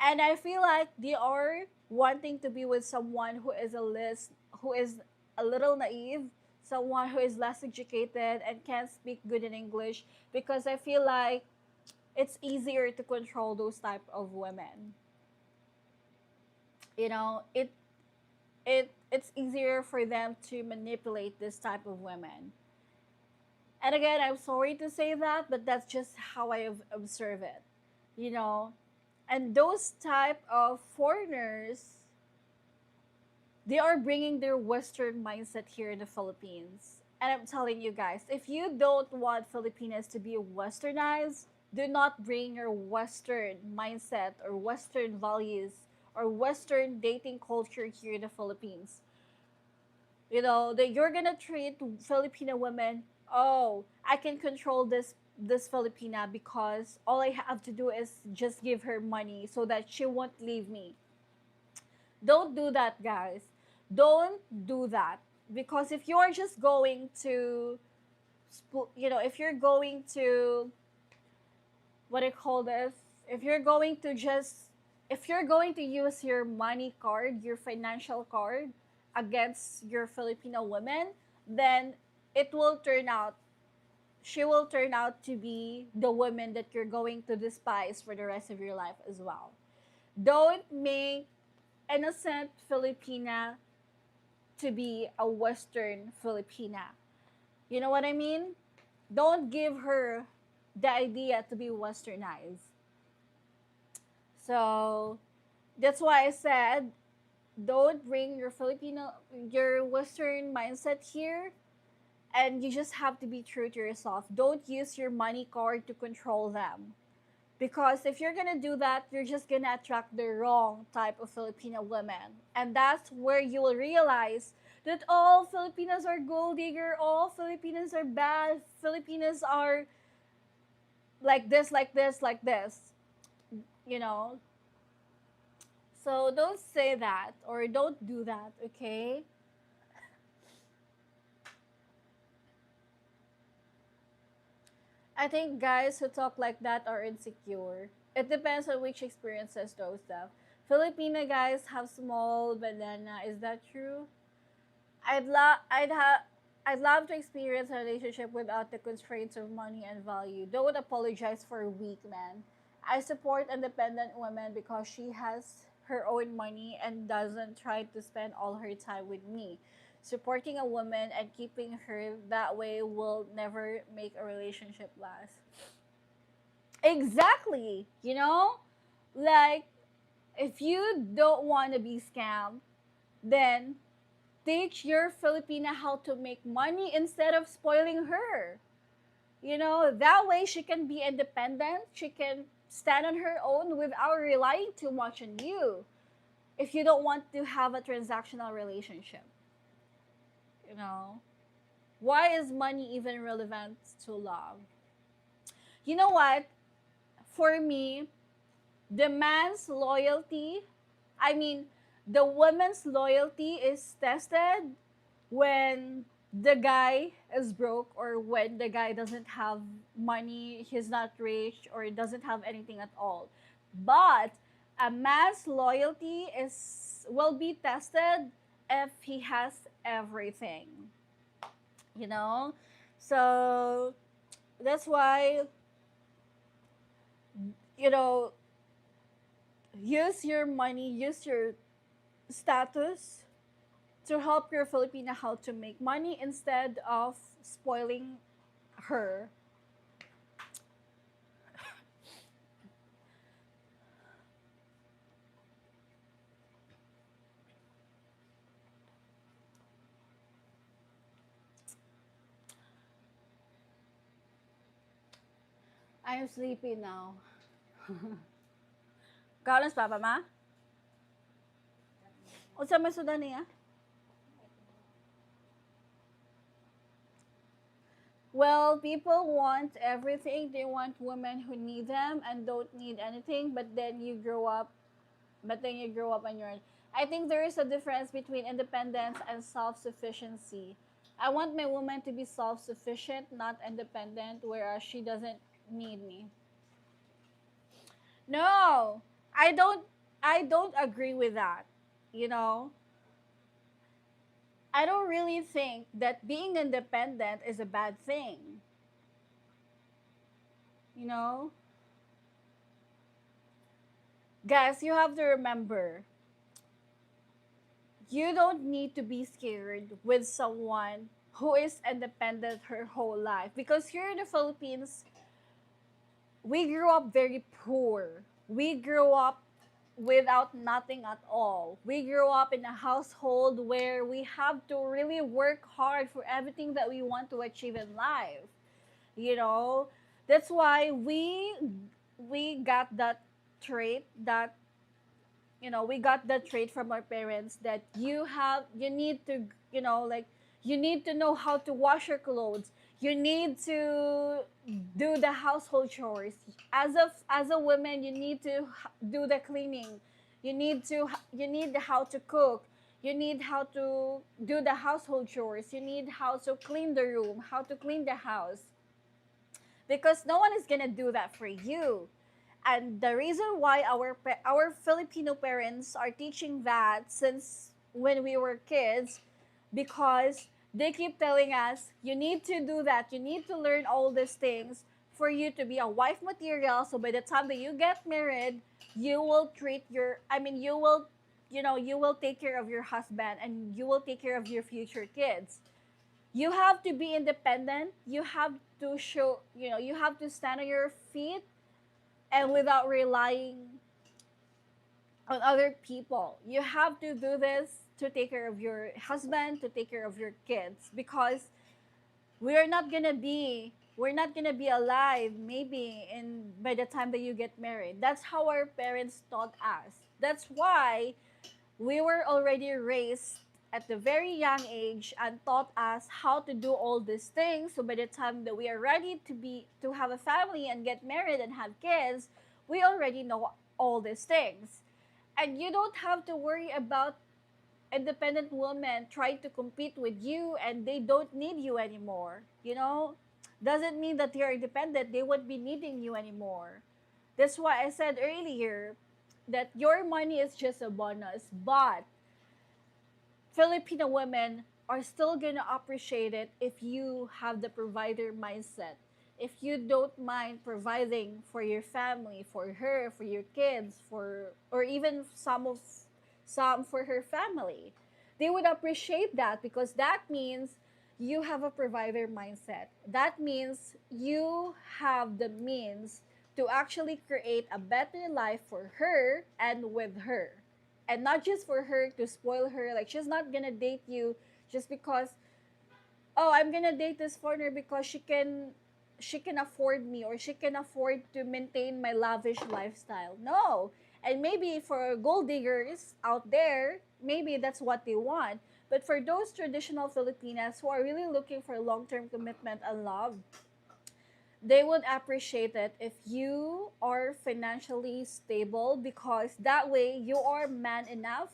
And I feel like they are wanting to be with someone who is a little naive, someone who is less educated and can't speak good in English, because I feel like it's easier to control those type of women. You know, it's easier for them to manipulate this type of women. And again, I'm sorry to say that, but that's just how I observe it. You know, and those type of foreigners, they are bringing their Western mindset here in the Philippines. And I'm telling you guys, if you don't want Filipinas to be westernized, do not bring your Western mindset or Western values or Western dating culture here in the Philippines. You know, that you're gonna treat Filipino women, oh, I can control this Filipina because all I have to do is just give her money so that she won't leave me. Don't do that, guys. Don't do that. Because if you're just going to, if you're going to, what do you call this? If you're going to just, if you're going to use your money card, your financial card against your Filipino women, then it will turn out, she will turn out to be the woman that you're going to despise for the rest of your life as well. Don't make innocent Filipina to be a Western Filipina. You know what I mean? Don't give her the idea to be westernized. So that's why I said don't bring your Western mindset here, and you just have to be true to yourself. Don't use your money card to control them. Because if you're gonna do that, you're just gonna attract the wrong type of Filipino women. And that's where you will realize that all Filipinas are gold digger, all Filipinas are bad, Filipinas are like this, like this, like this. You know? So don't say that or don't do that, okay? I think guys who talk like that are insecure. It depends on which experiences those stuff. Filipino guys have small banana. Is that true? I'd love to experience a relationship without the constraints of money and value. Don't apologize for a weak man. I support independent women because she has her own money and doesn't try to spend all her time with me. Supporting a woman and keeping her that way will never make a relationship last. Exactly. You know? Like, if you don't want to be scammed, then teach your Filipina how to make money instead of spoiling her. You know, that way she can be independent, she can stand on her own without relying too much on you. If you don't want to have a transactional relationship, you know, why is money even relevant to love? You know what? For me, the man's loyalty, I mean, the woman's loyalty is tested when the guy is broke or when the guy doesn't have money, he's not rich, or doesn't have anything at all. But a man's loyalty is will be tested if he has everything. You know? So that's why, you know, use your money, use your status to help your Filipina how to make money instead of spoiling her. I'm sleepy now. Kaulas papa ma? Unsa may sudan niya? Well, people want everything. They want women who need them and don't need anything, but then you grow up on your own. I think there is a difference between independence and self-sufficiency. I want my woman to be self-sufficient, not independent, whereas she doesn't need me. No, I don't I don't agree with that. You know, I don't really think that being independent is a bad thing. You know, guys, you have to remember, you don't need to be scared with someone who is independent her whole life, because here in the Philippines, we grew up very poor. We grew up without nothing at all. We grew up in a household where we have to really work hard for everything that we want to achieve in life. You know, that's why we got that trait that we got that trait from our parents, that you need to, like, you need to know how to wash your clothes. You need to do the household chores. As a woman, you need to do the cleaning. You need how to cook. You need how to do the household chores. You need how to clean the room, how to clean the house, because no one is gonna do that for you. And the reason why our Filipino parents are teaching that since when we were kids, because they keep telling us, you need to do that, you need to learn all these things for you to be a wife material, so by the time that you get married, you will treat your I mean you will take care of your husband and you will take care of your future kids. You have to be independent. You have to show, you have to stand on your feet and without relying on other people. You have to do this to take care of your husband, to take care of your kids, because we're not gonna be alive maybe in by the time that you get married. That's how our parents taught us. That's why we were already raised at the very young age and taught us how to do all these things, so by the time that we are ready to have a family and get married and have kids, we already know all these things. And you don't have to worry about independent women trying to compete with you and they don't need you anymore. Doesn't mean that they're independent, they won't be needing you anymore. That's why I said earlier that your money is just a bonus, but Filipino women are still gonna appreciate it if you have the provider mindset. If you don't mind providing for your family, for her, for your kids, or even some for her family, they would appreciate that, because that means you have a provider mindset. That means you have the means to actually create a better life for her and with her, and not just for her to spoil her. Like, she's not gonna date you just because, oh, I'm gonna date this foreigner because she can afford me, or she can afford to maintain my lavish lifestyle. No. And maybe for gold diggers out there, maybe that's what they want. But for those traditional Filipinas who are really looking for long-term commitment and love, they would appreciate it if you are financially stable, because that way you are man enough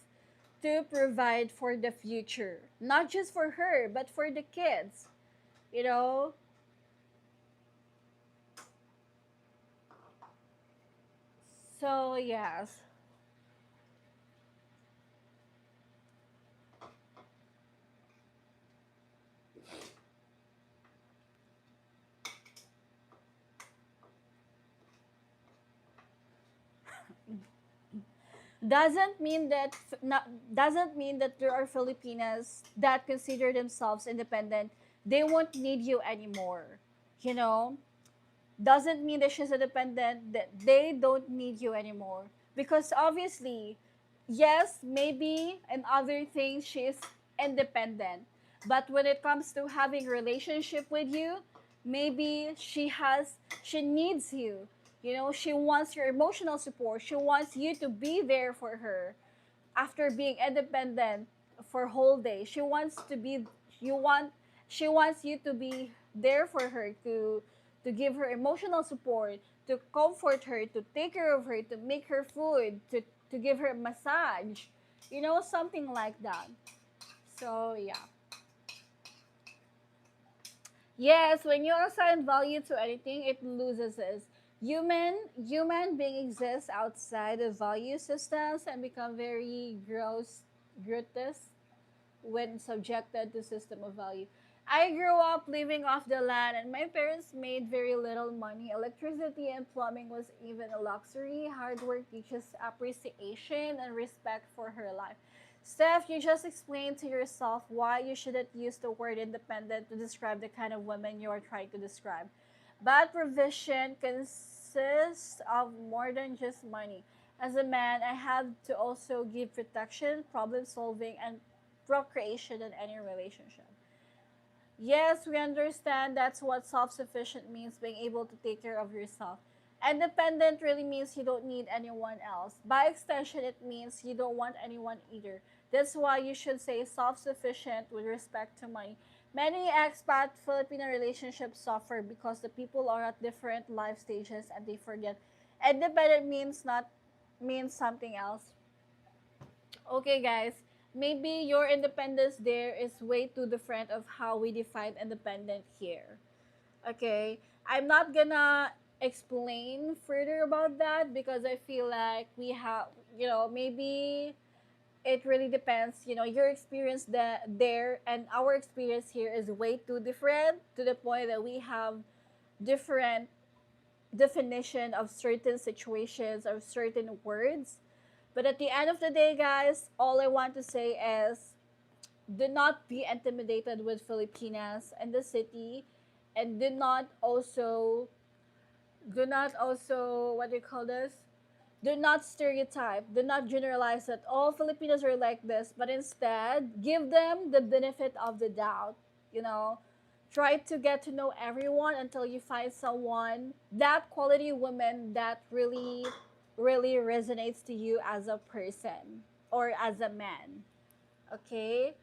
to provide for the future. Not just for her, but for the kids. You know? So, yes. Doesn't mean that there are Filipinas that consider themselves independent. They won't need you anymore. You know? Doesn't mean that she's independent, that they don't need you anymore. Because obviously, yes, maybe in other things she is independent. But when it comes to having relationship with you, maybe she needs you. She wants your emotional support. She wants you to be there for her after being independent for whole day. You want she wants you to be there for her to give her emotional support, to comfort her, to take care of her, to make her food, to give her a massage, something like that. So yeah. Yes, when you assign value to anything, it loses its human being exists outside of value systems and become very grotesque when subjected to system of value. I grew up living off the land and my parents made very little money. Electricity and plumbing was even a luxury. Hard work teaches appreciation and respect for her life. Steph, you just explained to yourself why you shouldn't use the word independent to describe the kind of woman you are trying to describe. Bad provision consists of more than just money. As a man, I have to also give protection, problem solving, and procreation in any relationship. Yes, we understand that's what self sufficient means, being able to take care of yourself. Independent really means you don't need anyone else. By extension, it means you don't want anyone either. That's why you should say self sufficient with respect to money. Many expat Filipino relationships suffer because the people are at different life stages and they forget. Independent means something else. Okay, guys, maybe your independence there is way too different of how we define independent here. Okay, I'm not gonna explain further about that because I feel like we have, maybe it really depends. Your experience there and our experience here is way too different to the point that we have different definition of certain situations or certain words. But at the end of the day, guys, all I want to say is do not be intimidated with Filipinas and the city, and do not also what do you call this? Do not stereotype, do not generalize that all Filipinos are like this, but instead give them the benefit of the doubt. You know, try to get to know everyone until you find someone, that quality woman that really, really resonates to you as a person or as a man. Okay?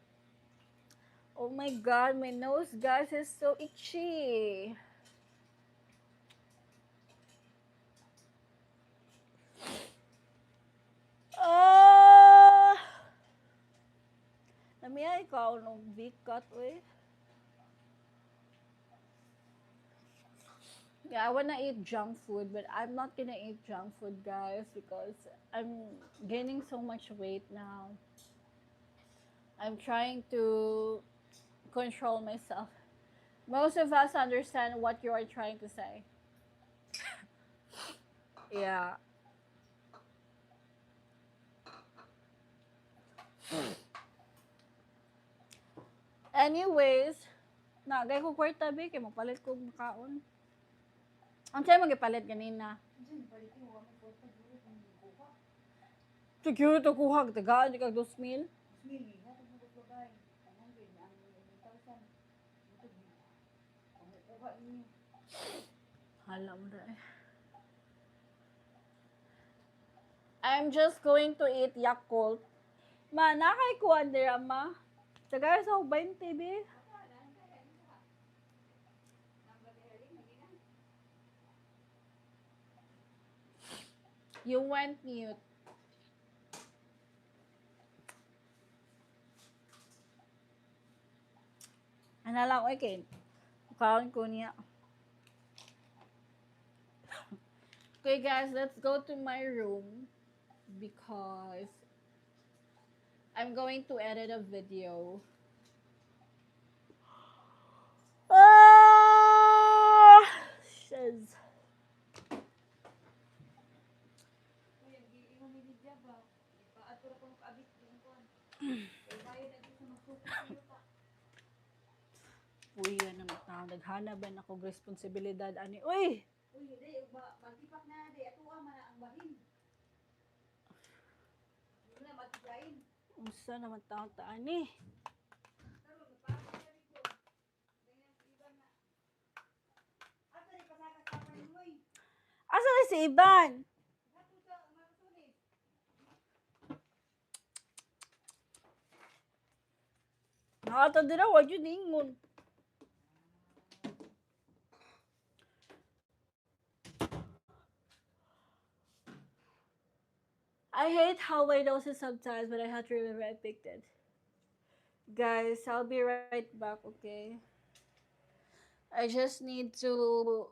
Oh my god, my nose, guys, is so itchy. Ah! Namiyay ka nung bikat, we. Yeah, I wanna eat junk food, but I'm not gonna eat junk food, guys, because I'm gaining so much weight now. I'm trying to control myself. Most of us understand what you are trying to say. Yeah. Anyways, nagay ko kwarta bi kay magpalit ko makaon. Ang sa'yo magipalit ganina. Security kuhag, tagaan, di kag 2,000. Hala mo na eh. I'm just going to eat Yakult. Ma, nakay kuha dira, ma. Tagay sa 20, bi. You went mute. Ano lang, okay. Kaon ko niya. Okay, guys, let's go to my room because I'm going to edit a video. Ah! Shiz. Uy, yan ang tao. Naghanap ba na akong responsibilidad, ani? Uy! Uy, di, magtipak na, di, atuwa man ang bahin. Hindi na magtipain. Unsa naman tao ta, ani? Pero, magpapit na rin ko. Ganyan, iba na. Ato rin, pasakas ka pa rin, uy. Asa na si Iban? Ato sa, matutulis. Nakatanda na, wag yun ingon. I hate how my nose is sometimes, but I have to remember I picked it. Guys, I'll be right back, okay? I just need to.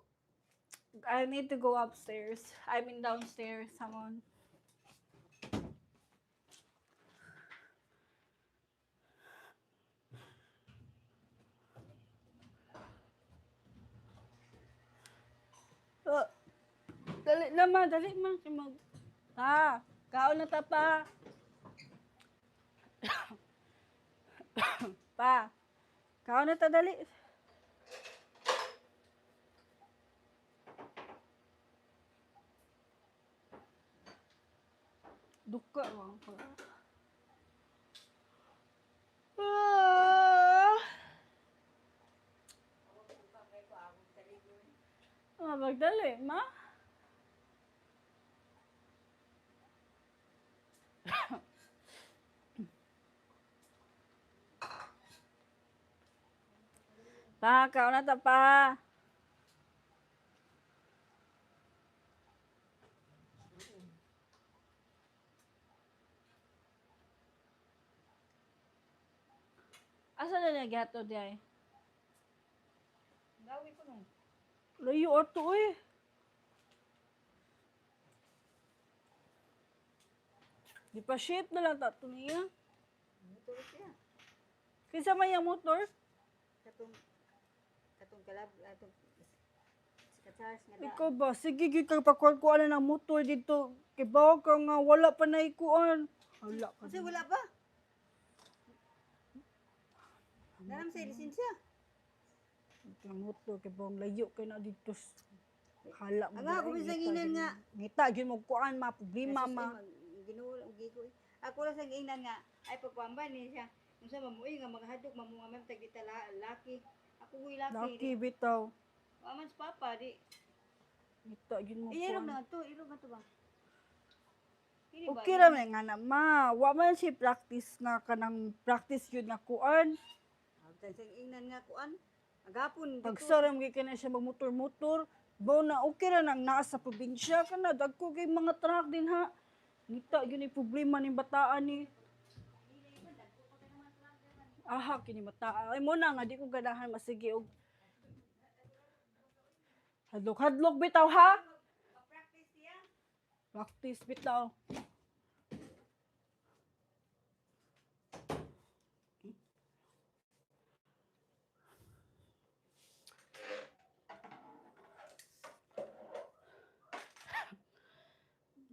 I need to go upstairs. I mean downstairs. Someone. Oh, dali naman, dali man. Ha, kaon na ta pa. Pa, kaon na ta dali. Duka lang pa. Ah, magdali, ma. Pa, kaon na ta pa. Asa na nagyato di ay? Gawi ko no. Layo ato eh. Di pa ship na lang tato niya. Motor siya. Kinsa man yung motor? Katong kalab atong Charles nga da. Ikaw ba? Sige, kang pakuan ng motor dito. Kay bawa ka nga, wala pa na ikuan. Wala ka. Kasi wala pa. Naram sa lisensya. Ang motor, kay bawang layo kay na dito. Hala mo. Ang ako bisang inan nga. Ngita, yun mo kuan, ma, problema, ma. Ginuul og gigo. Ako lang sang ingnan nga ay pagpamban ni siya. Unsa mamuoy nga magahadok mamunga man tag dita laki. Ako huy laki. Laki, bitaw. Waman sa papa di. Ngita, yun mo Irog kuan. na to, irog na to ba? Dili ba? Okay ra man nga na, ma. Wa man si practice nga kanang practice yun nga kuan. Ang sang ingnan nga kuan. Agapon Pagsara mo kay na siya magmotor-motor, baw na okay ra nang naa sa probinsya ka na, dagko kay mga truck din ha. Nita, yun yung problema ng bataan ni. Aha, kini bataan. Ay mo na nga, di ko ganahan masige og hadlok-hadlok bitaw ha. practice siya. Practice bitaw.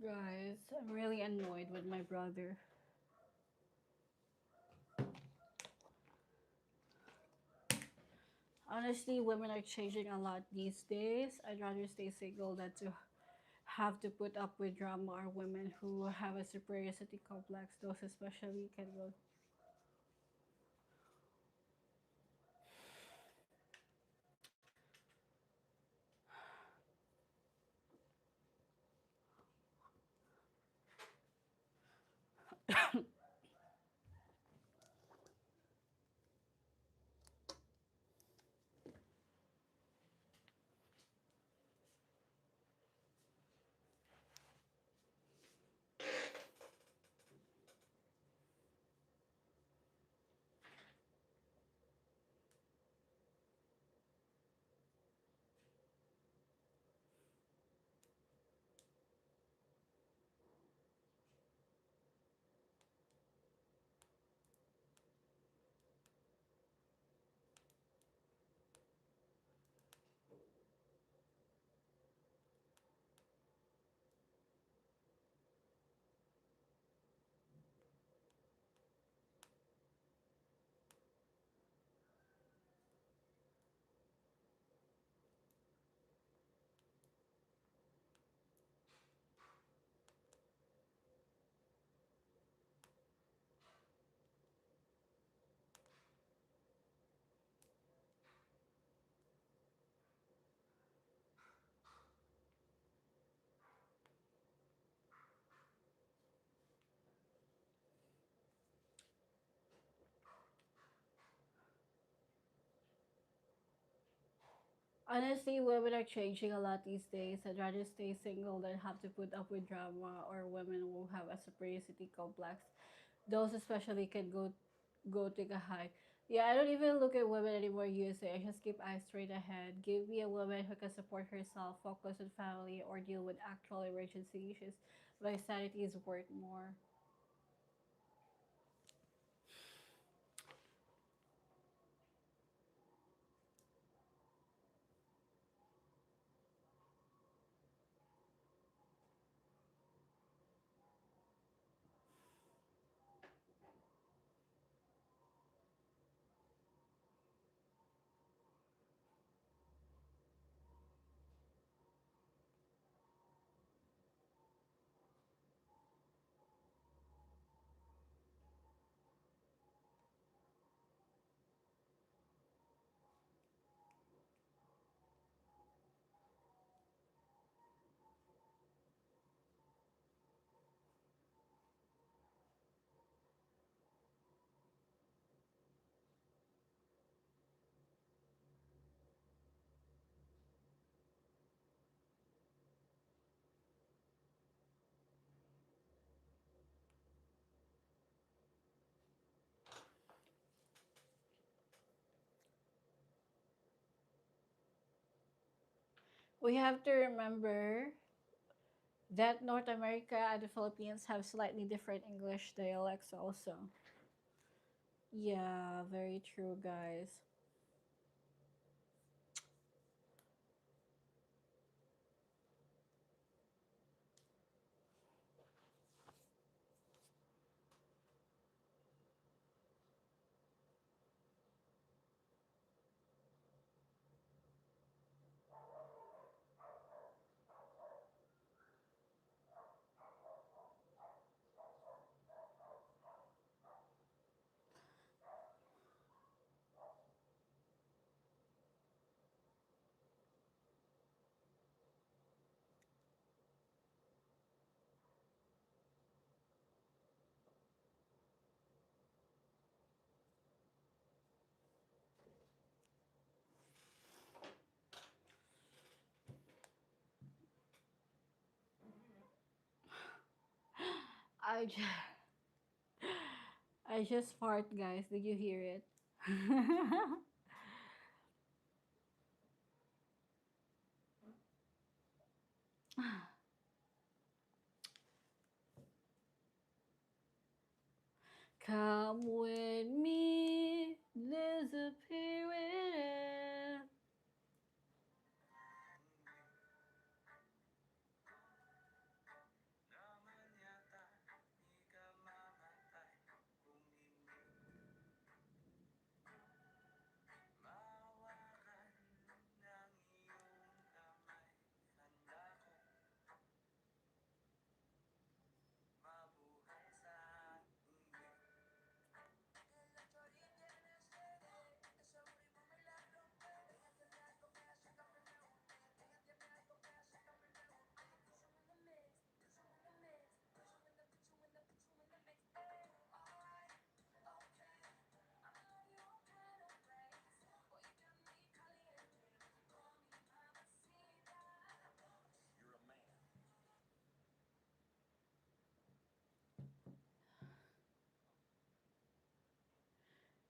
Guys, I'm really annoyed with my brother. Honestly, women are changing a lot these days. I'd rather stay single than to have to put up with drama or women who have a superiority complex. Those especially can go. Honestly, women are changing a lot these days. I'd rather stay single than have to put up with drama or women who have a superiority complex. Those especially can go take a hike. Yeah, I don't even look at women anymore, USA. I just keep eyes straight ahead. Give me a woman who can support herself, focus on family, or deal with actual emergency issues. My sanity is worth more. We have to remember that North America and the Philippines have slightly different English dialects also. Yeah, very true, guys. I just, I just fart, guys. Did you hear it? Come with me, disappear with it.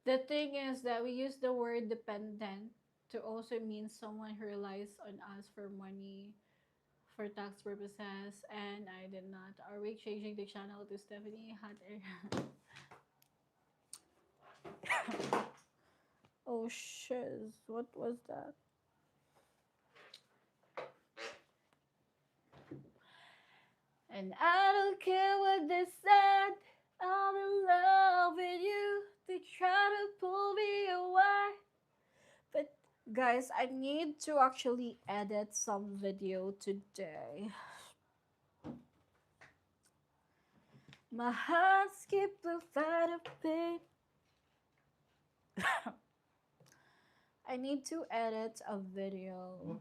The thing is that we use the word dependent to also mean someone who relies on us for money, for tax purposes, and I did not. Are we changing the channel to Stephanie Hunter? Oh shiz, what was that? And I don't care what they said, I'm in love with you. They try to pull me away. But guys, I need to actually edit some video today. My heart skipped a fight of pain. I need to edit a video.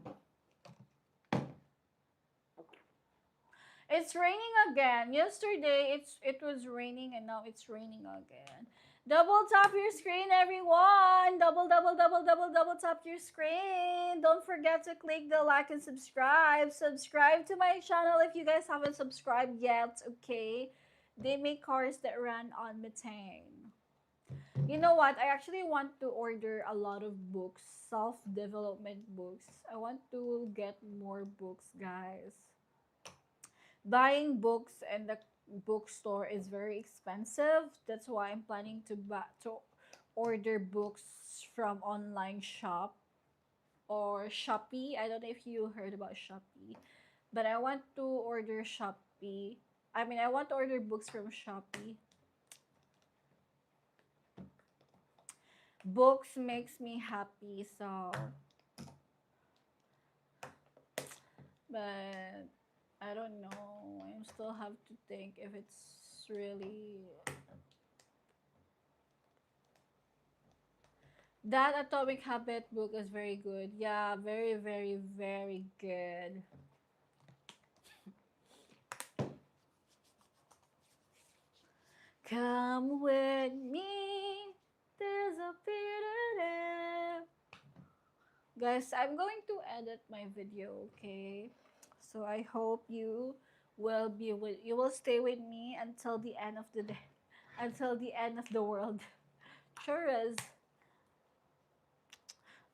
It's raining again. Yesterday it was raining and now it's raining again. Double tap your screen, everyone. Double tap your screen. Don't forget to click the like and subscribe. Subscribe to my channel if you guys haven't subscribed yet, okay? They make cars that run on methane. You know what? I actually want to order a lot of books, self-development books. I want to get more books, guys. Buying books in the bookstore is very expensive. That's why I'm planning to order books from online shop or Shopee. I don't know if you heard about Shopee, but I want to order Shopee. I mean, I want to order books from Shopee. Books makes me happy, so but I don't know. I still have to think if it's really that Atomic Habit book is very good. Yeah, very, very, very good. Come with me, there's a there. Guys, I'm going to edit my video, okay? So I hope you will stay with me until the end of the day, until the end of the world. Sure is.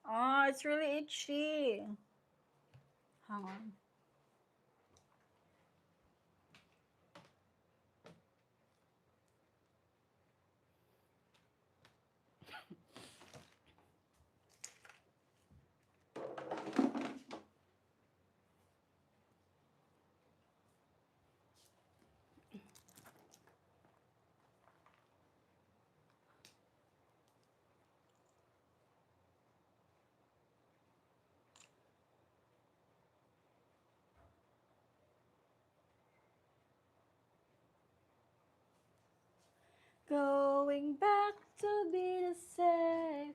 Oh, it's really itchy. Hang on. Going back to be the same.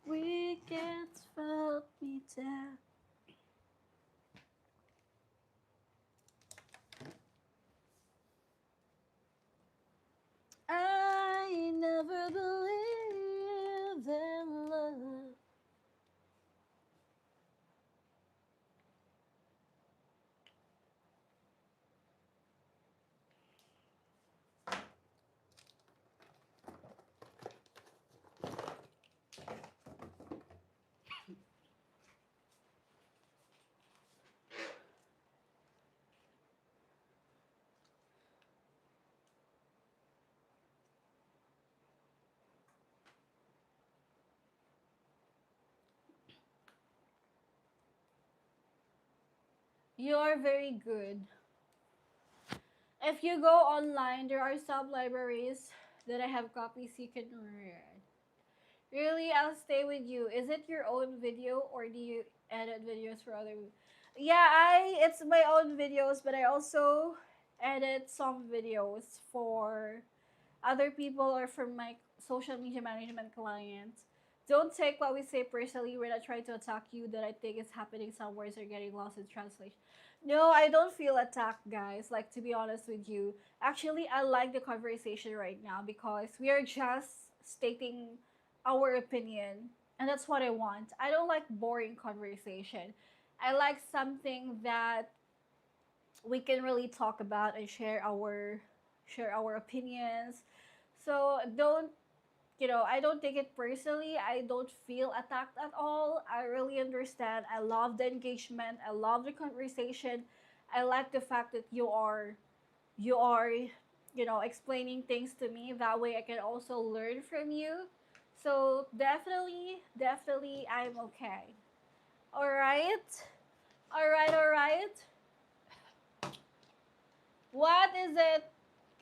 Weekends felt me down. I never believed in love. You are very good. If you go online, there are some libraries that I have copies you can read. Really, I'll stay with you. Is it your own video or do you edit videos for other? Yeah, it's my own videos, but I also edit some videos for other people or from my social media management clients. Don't take what we say personally. We're not trying to attack you. That I think is happening some words are getting lost in translation. No, I don't feel attacked, guys. Like, to be honest with you, actually, I like the conversation right now because we are just stating our opinion, and that's what I want. I don't like boring conversation. I like something that we can really talk about and share our opinions. So don't, I don't take it personally. I don't feel attacked at all. I really understand. I love the engagement. I love the conversation. I like the fact that you are explaining things to me. That way I can also learn from you. So definitely I'm okay. All right. All right, all right. What is it?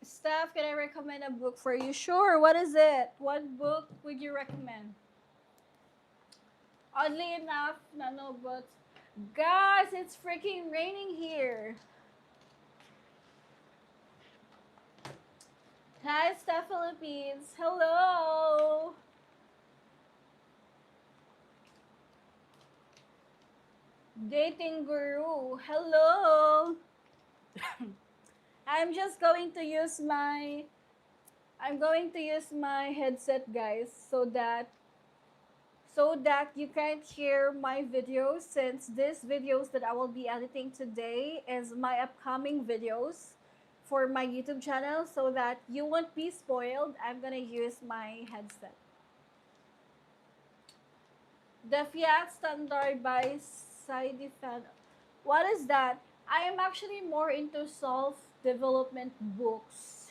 Steph, can I recommend a book for you? Sure. What is it? What book would you recommend? Oddly enough, no books. Guys, it's freaking raining here. Hi, Stephilippines. Hello. Dating guru. Hello. I'm just going to use my I'm going to use my headset, guys, so that you can't hear my videos, since these videos that I will be editing today is my upcoming videos for my YouTube channel, so that you won't be spoiled. I'm gonna use my headset. The Fiat Standard by Sidefan. What is that? I am actually more into self-development books.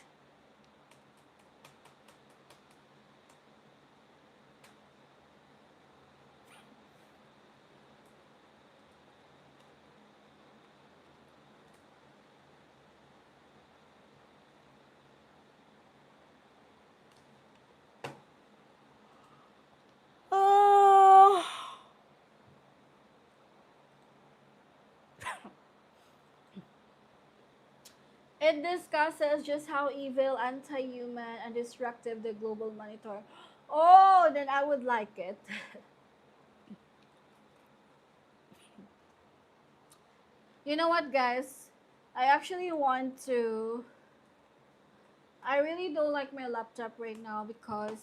Oh. It discusses just how evil, anti-human, and destructive the global monitor. Oh, then I would like it. You know what, guys? I actually want to. I really don't like my laptop right now because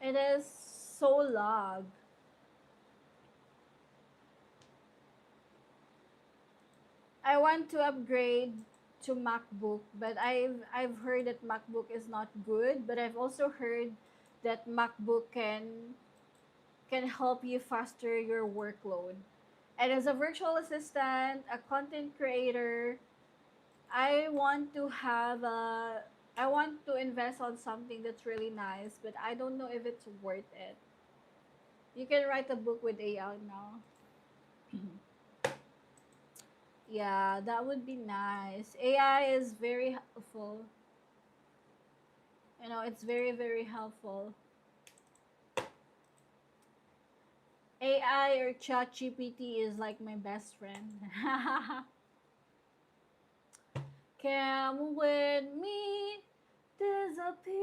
it is so lag. I want to upgrade to MacBook, but I've heard that MacBook is not good, but I've also heard that MacBook can help you faster your workload. And as a virtual assistant, a content creator, I want to have a I want to invest on something that's really nice, but I don't know if it's worth it. You can write a book with AI now. Yeah, that would be nice. AI is very helpful. It's very, very helpful. AI or ChatGPT is like my best friend. Come with me, disappear.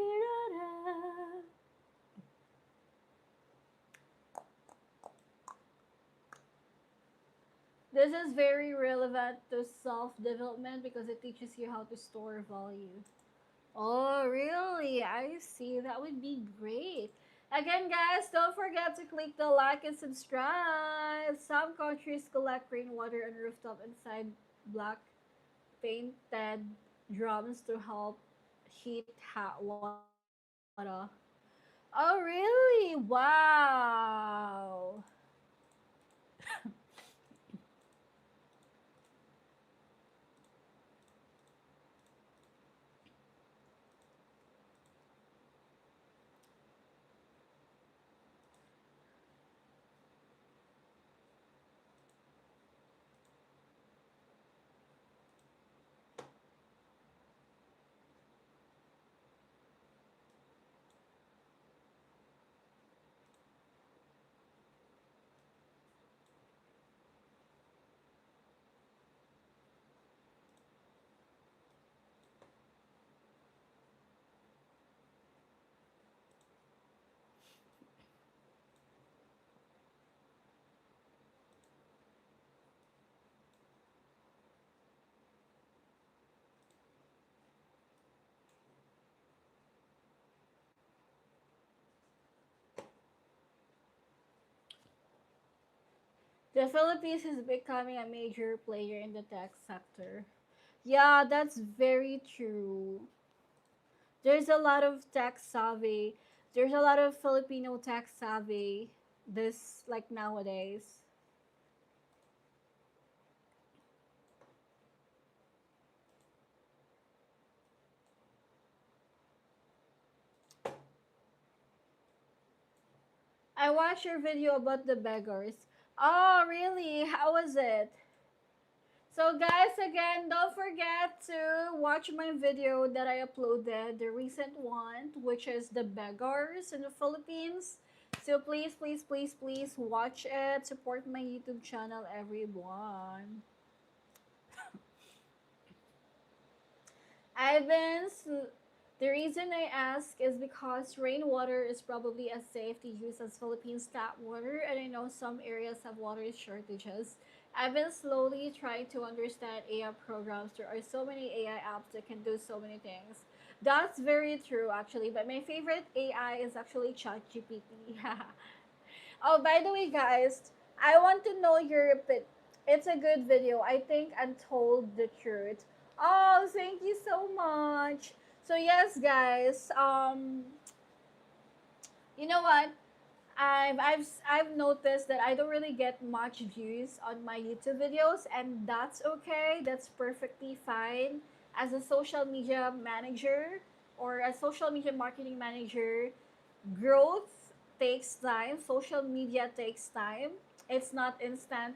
This is very relevant to self-development because it teaches you how to store value. Oh, really? I see. That would be great. Again, guys, don't forget to click the like and subscribe. Some countries collect rainwater on rooftop inside black painted drums to help heat hot water. Oh, really? Wow. The Philippines is becoming a major player in the tech sector. Yeah, that's very true. There's a lot of tech savvy. There's a lot of Filipino tech savvy this like nowadays. I watched your video about the beggars. Oh, really? How was it? So guys, again, don't forget to watch my video that I uploaded, the recent one, which is the beggars in the Philippines. So please, please, please, please watch it. Support my YouTube channel, everyone. Evans, the reason I ask is because rainwater is probably as safe to use as Philippines tap water, and I know some areas have water shortages. I've been slowly trying to understand AI programs. There are so many AI apps that can do so many things. That's very true, actually. But my favorite AI is actually ChatGPT. Oh, by the way, guys, I want to know your opinion. It's a good video. I think I'm told the truth. Oh, thank you so much. So yes, guys. You know what? I've noticed that I don't really get much views on my YouTube videos, and that's okay. That's perfectly fine. As a social media manager or a social media marketing manager, growth takes time. Social media takes time. It's not instant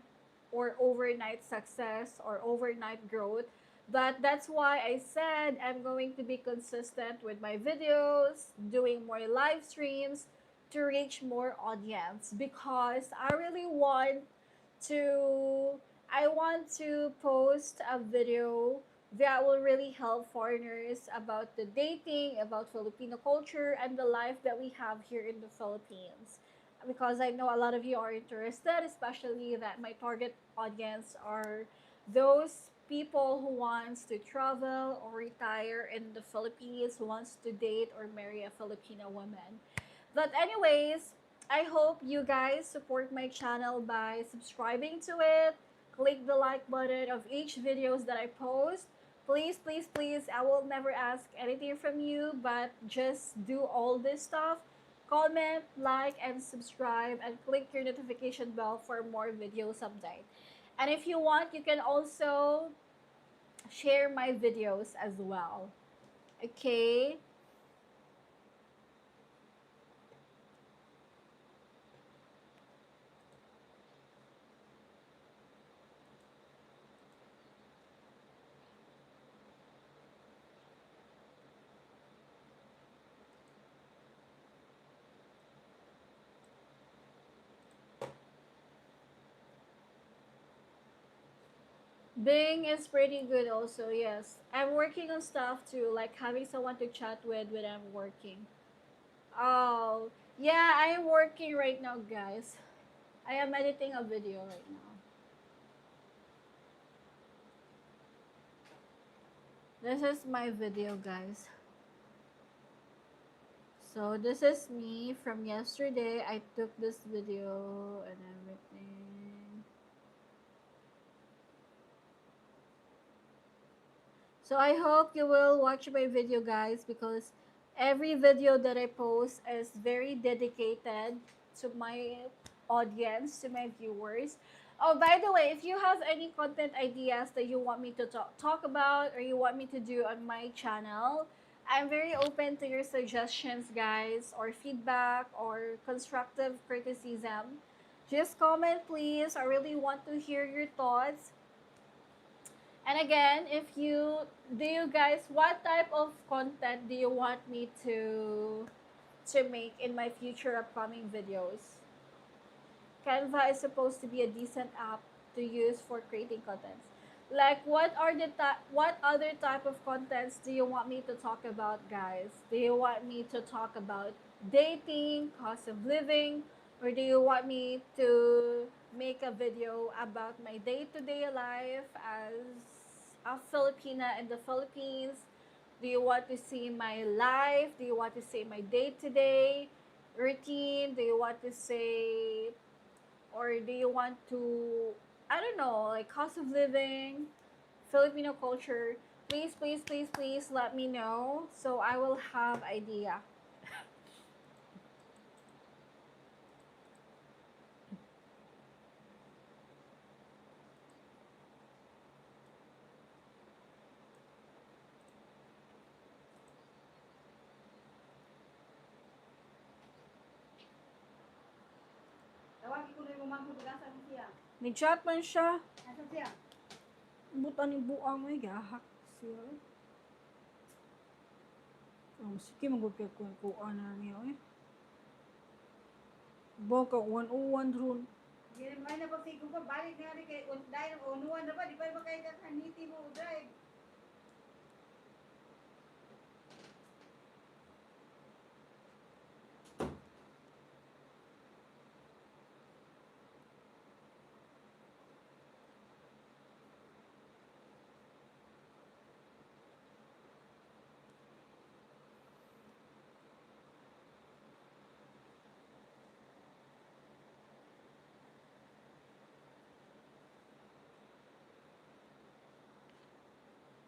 or overnight success or overnight growth. But that's why I said I'm going to be consistent with my videos, doing more live streams to reach more audience because to I want to post a video that will really help foreigners about the dating, about Filipino culture, and the life that we have here in the Philippines. Because I know a lot of you are interested, especially that my target audience are those people who wants to travel or retire in the Philippines, who wants to date or marry a Filipino woman. But anyways, I hope you guys support my channel by subscribing to it. Click the like button of each videos that I post. Please, please, please, I will never ask anything from you, but just do all this stuff. Comment, like, and subscribe, and click your notification bell for more videos update. And if you want, you can also share my videos as well. Okay? Bing is pretty good also, yes. I'm working on stuff too, like having someone to chat with when I'm working. Oh, yeah, I'm working right now, guys. I am editing a video right now. This is my video, guys. So this is me from yesterday. I took this video and everything. So I hope you will watch my video, guys, because every video that I post is very dedicated to my audience, to my viewers. Oh, by the way, if you have any content ideas that you want me to talk about or you want me to do on my channel, I'm very open to your suggestions, guys, or feedback or constructive criticism. Just comment, please. I really want to hear your thoughts. And again, if you do you guys what type of content do you want me to make in my future upcoming videos? Canva is supposed to be a decent app to use for creating contents. Like what other type of contents do you want me to talk about, guys? Do you want me to talk about dating, cost of living, or do you want me to make a video about my day-to-day life as a Filipina in the Philippines? Do you want to see my life? Do you want to see my day-to-day routine? Do you want to say or do you want to I don't know, like cost of living, Filipino culture? Please, please, please, please let me know so I will have idea. Tawag ko na yung mamang pagkasa mo siya. Ni-chat man siya. Nasaan siya? Buta ni buang may gahak siya. Oh, sige magugkay ko na niya eh. Baka 101 ron. Hindi may na pagsigong ko, balik na rin kay dahil unuan na ba, di pa makaya kakaniti mo drive.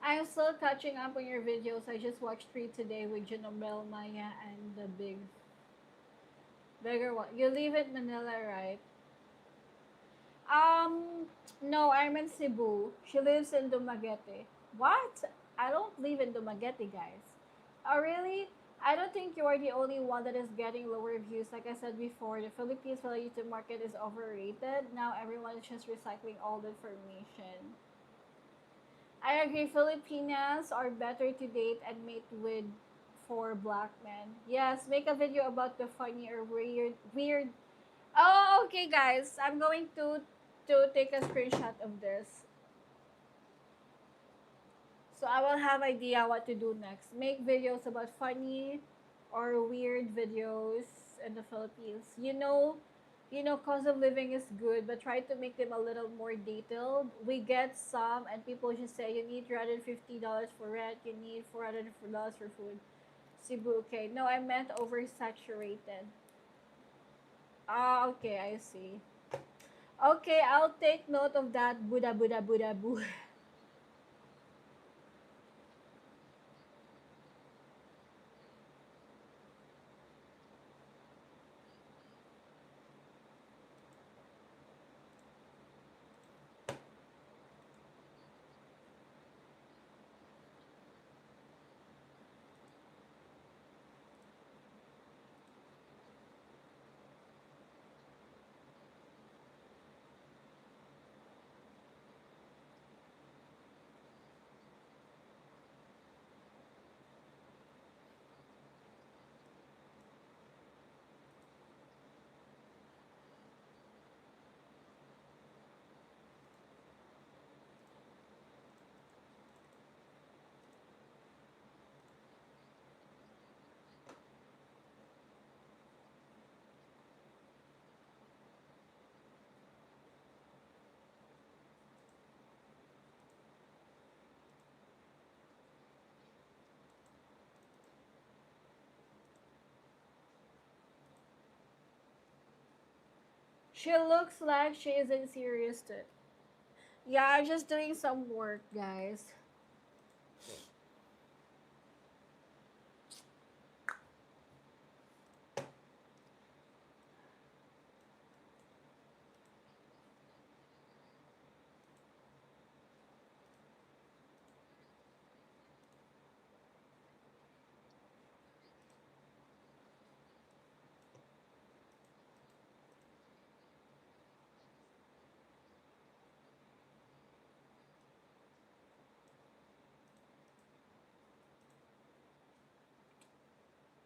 I'm still catching up on your videos. I just watched three today with Janobel, Maya, and the bigger one. You live in Manila, right? No, I'm in Cebu. She lives in Dumaguete. What? I don't live in Dumaguete, guys. Oh, really? I don't think you are the only one that is getting lower views. Like I said before, the Philippines YouTube market is overrated. Now everyone is just recycling all the information. I agree. Filipinas are better to date and mate with for black men. Yes, make a video about the funny or weird. Oh, okay, guys. I'm going to take a screenshot of this, so I will have idea what to do next. Make videos about funny or weird videos in the Philippines. Cost of living is good, but try to make them a little more detailed. We get some, and people just say you need $350 for rent, you need $400 for food. Cebu, okay. No, I meant oversaturated. Ah, okay, I see. Okay, I'll take note of that. Buddha, Buddha, Buddha, Boo. She looks like she isn't serious to it. Yeah, I'm just doing some work, guys.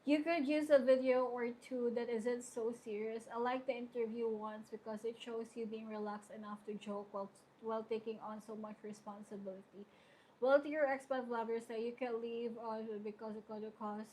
You could use a video or two that isn't so serious. I like the interview ones because it shows you being relaxed enough to joke while taking on so much responsibility. Well, to your expat vloggers say you can leave because of the cost.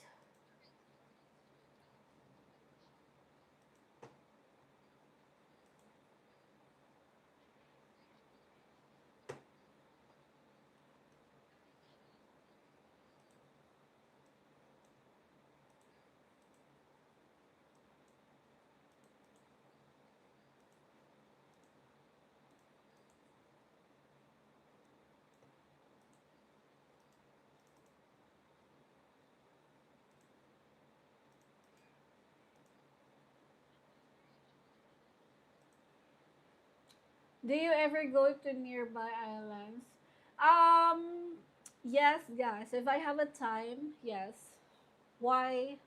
Do you ever go to nearby islands? Um, yes, guys. If I have a time, yes. Why?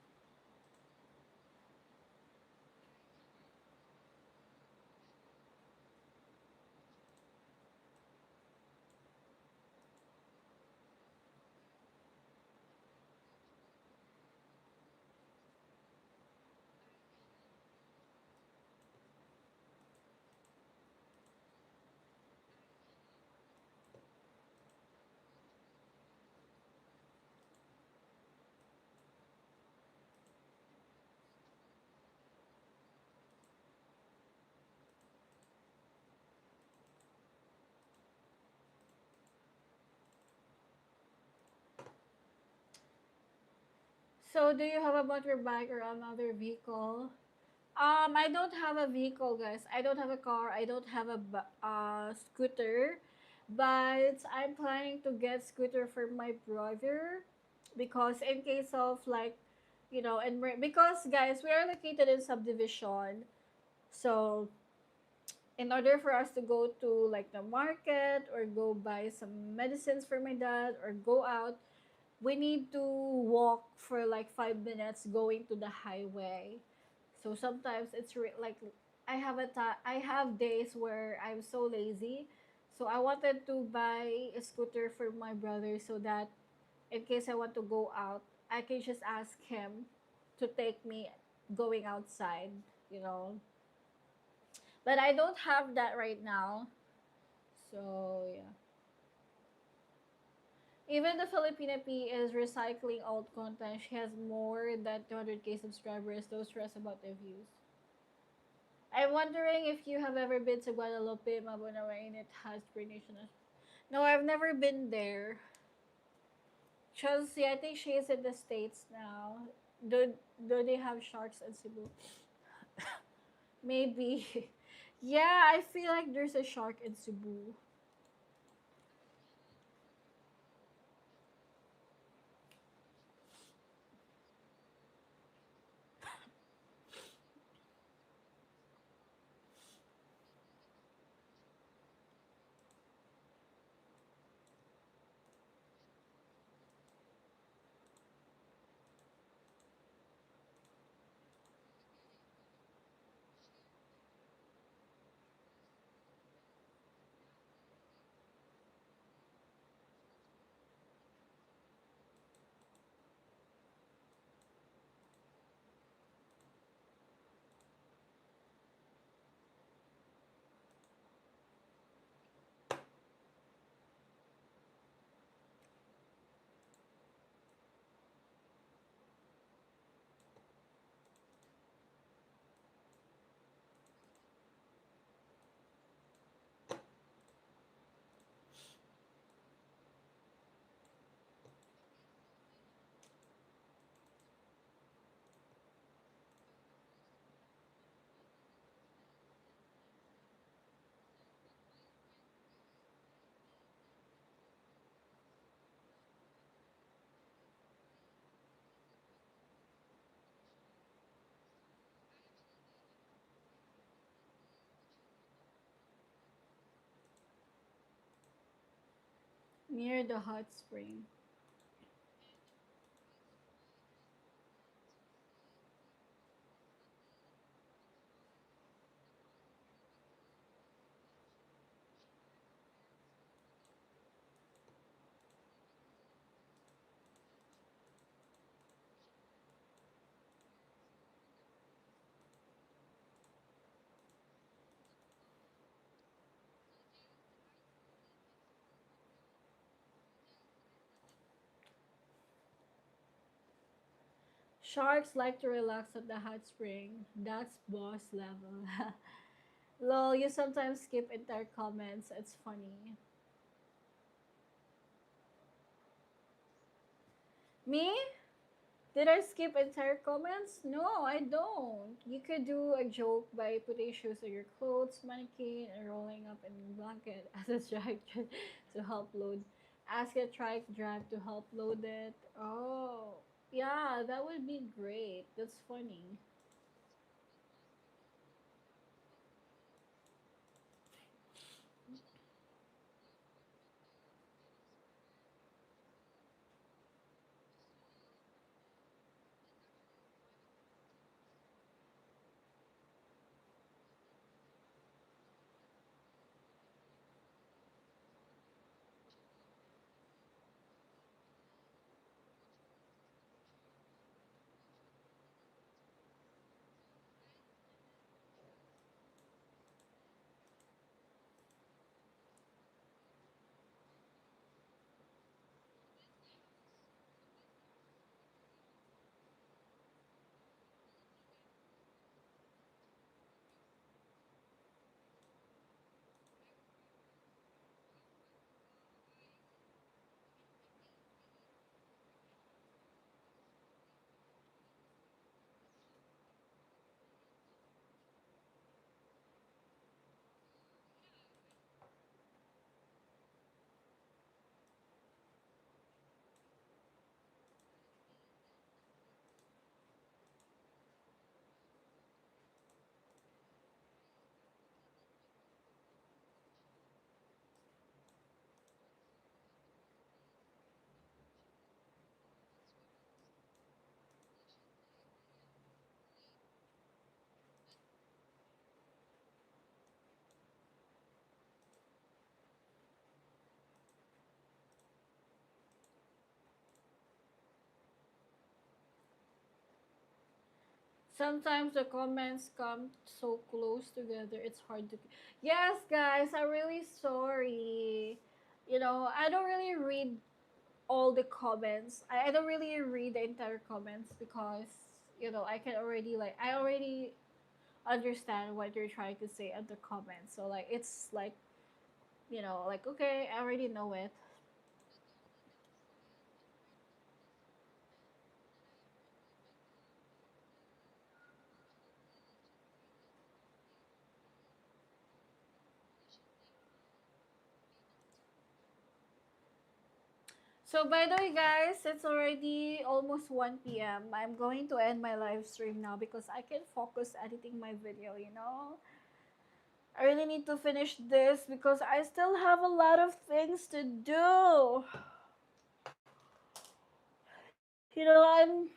So, do you have a motorbike or another vehicle? I don't have a vehicle, guys. I don't have a car. I don't have a scooter. But I'm planning to get scooter for my brother because in case of like, and because guys, we are located in subdivision. So in order for us to go to like the market or go buy some medicines for my dad or go out, we need to walk for like 5 minutes going to the highway. So sometimes it's like I have days where I'm so lazy. So I wanted to buy a scooter for my brother so that in case I want to go out, I can just ask him to take me going outside, you know. But I don't have that right now. So yeah. Even the Filipina P is recycling old content. She has more than 200K subscribers. Don't stress about the views. I'm wondering if you have ever been to Guadalupe, Mabunawa, and it has Spring Nation. No, I've never been there. Chelsea, I think she is in the States now. Do, do they have sharks in Cebu? Maybe. Yeah, I feel like there's a shark in Cebu. Near the hot spring. Sharks like to relax at the hot spring. That's boss level. Lol, you sometimes skip entire comments. It's funny. Me? Did I skip entire comments? No, I don't. You could do a joke by putting shoes on your clothes, mannequin, and rolling up in a blanket as a strike to help load. Ask a trike drive to help load it. Oh, yeah, that would be great. That's funny. Sometimes the comments come so close together, it's hard to. Yes, guys, I'm really sorry. I don't really read all the comments. I don't really read the entire comments because, I already understand what you're trying to say at the comments. So, like, it's like, like, okay, I already know it. So, by the way, guys, it's already almost 1 p.m. I'm going to end my live stream now because I can focus editing my video. I really need to finish this because I still have a lot of things to do. I'm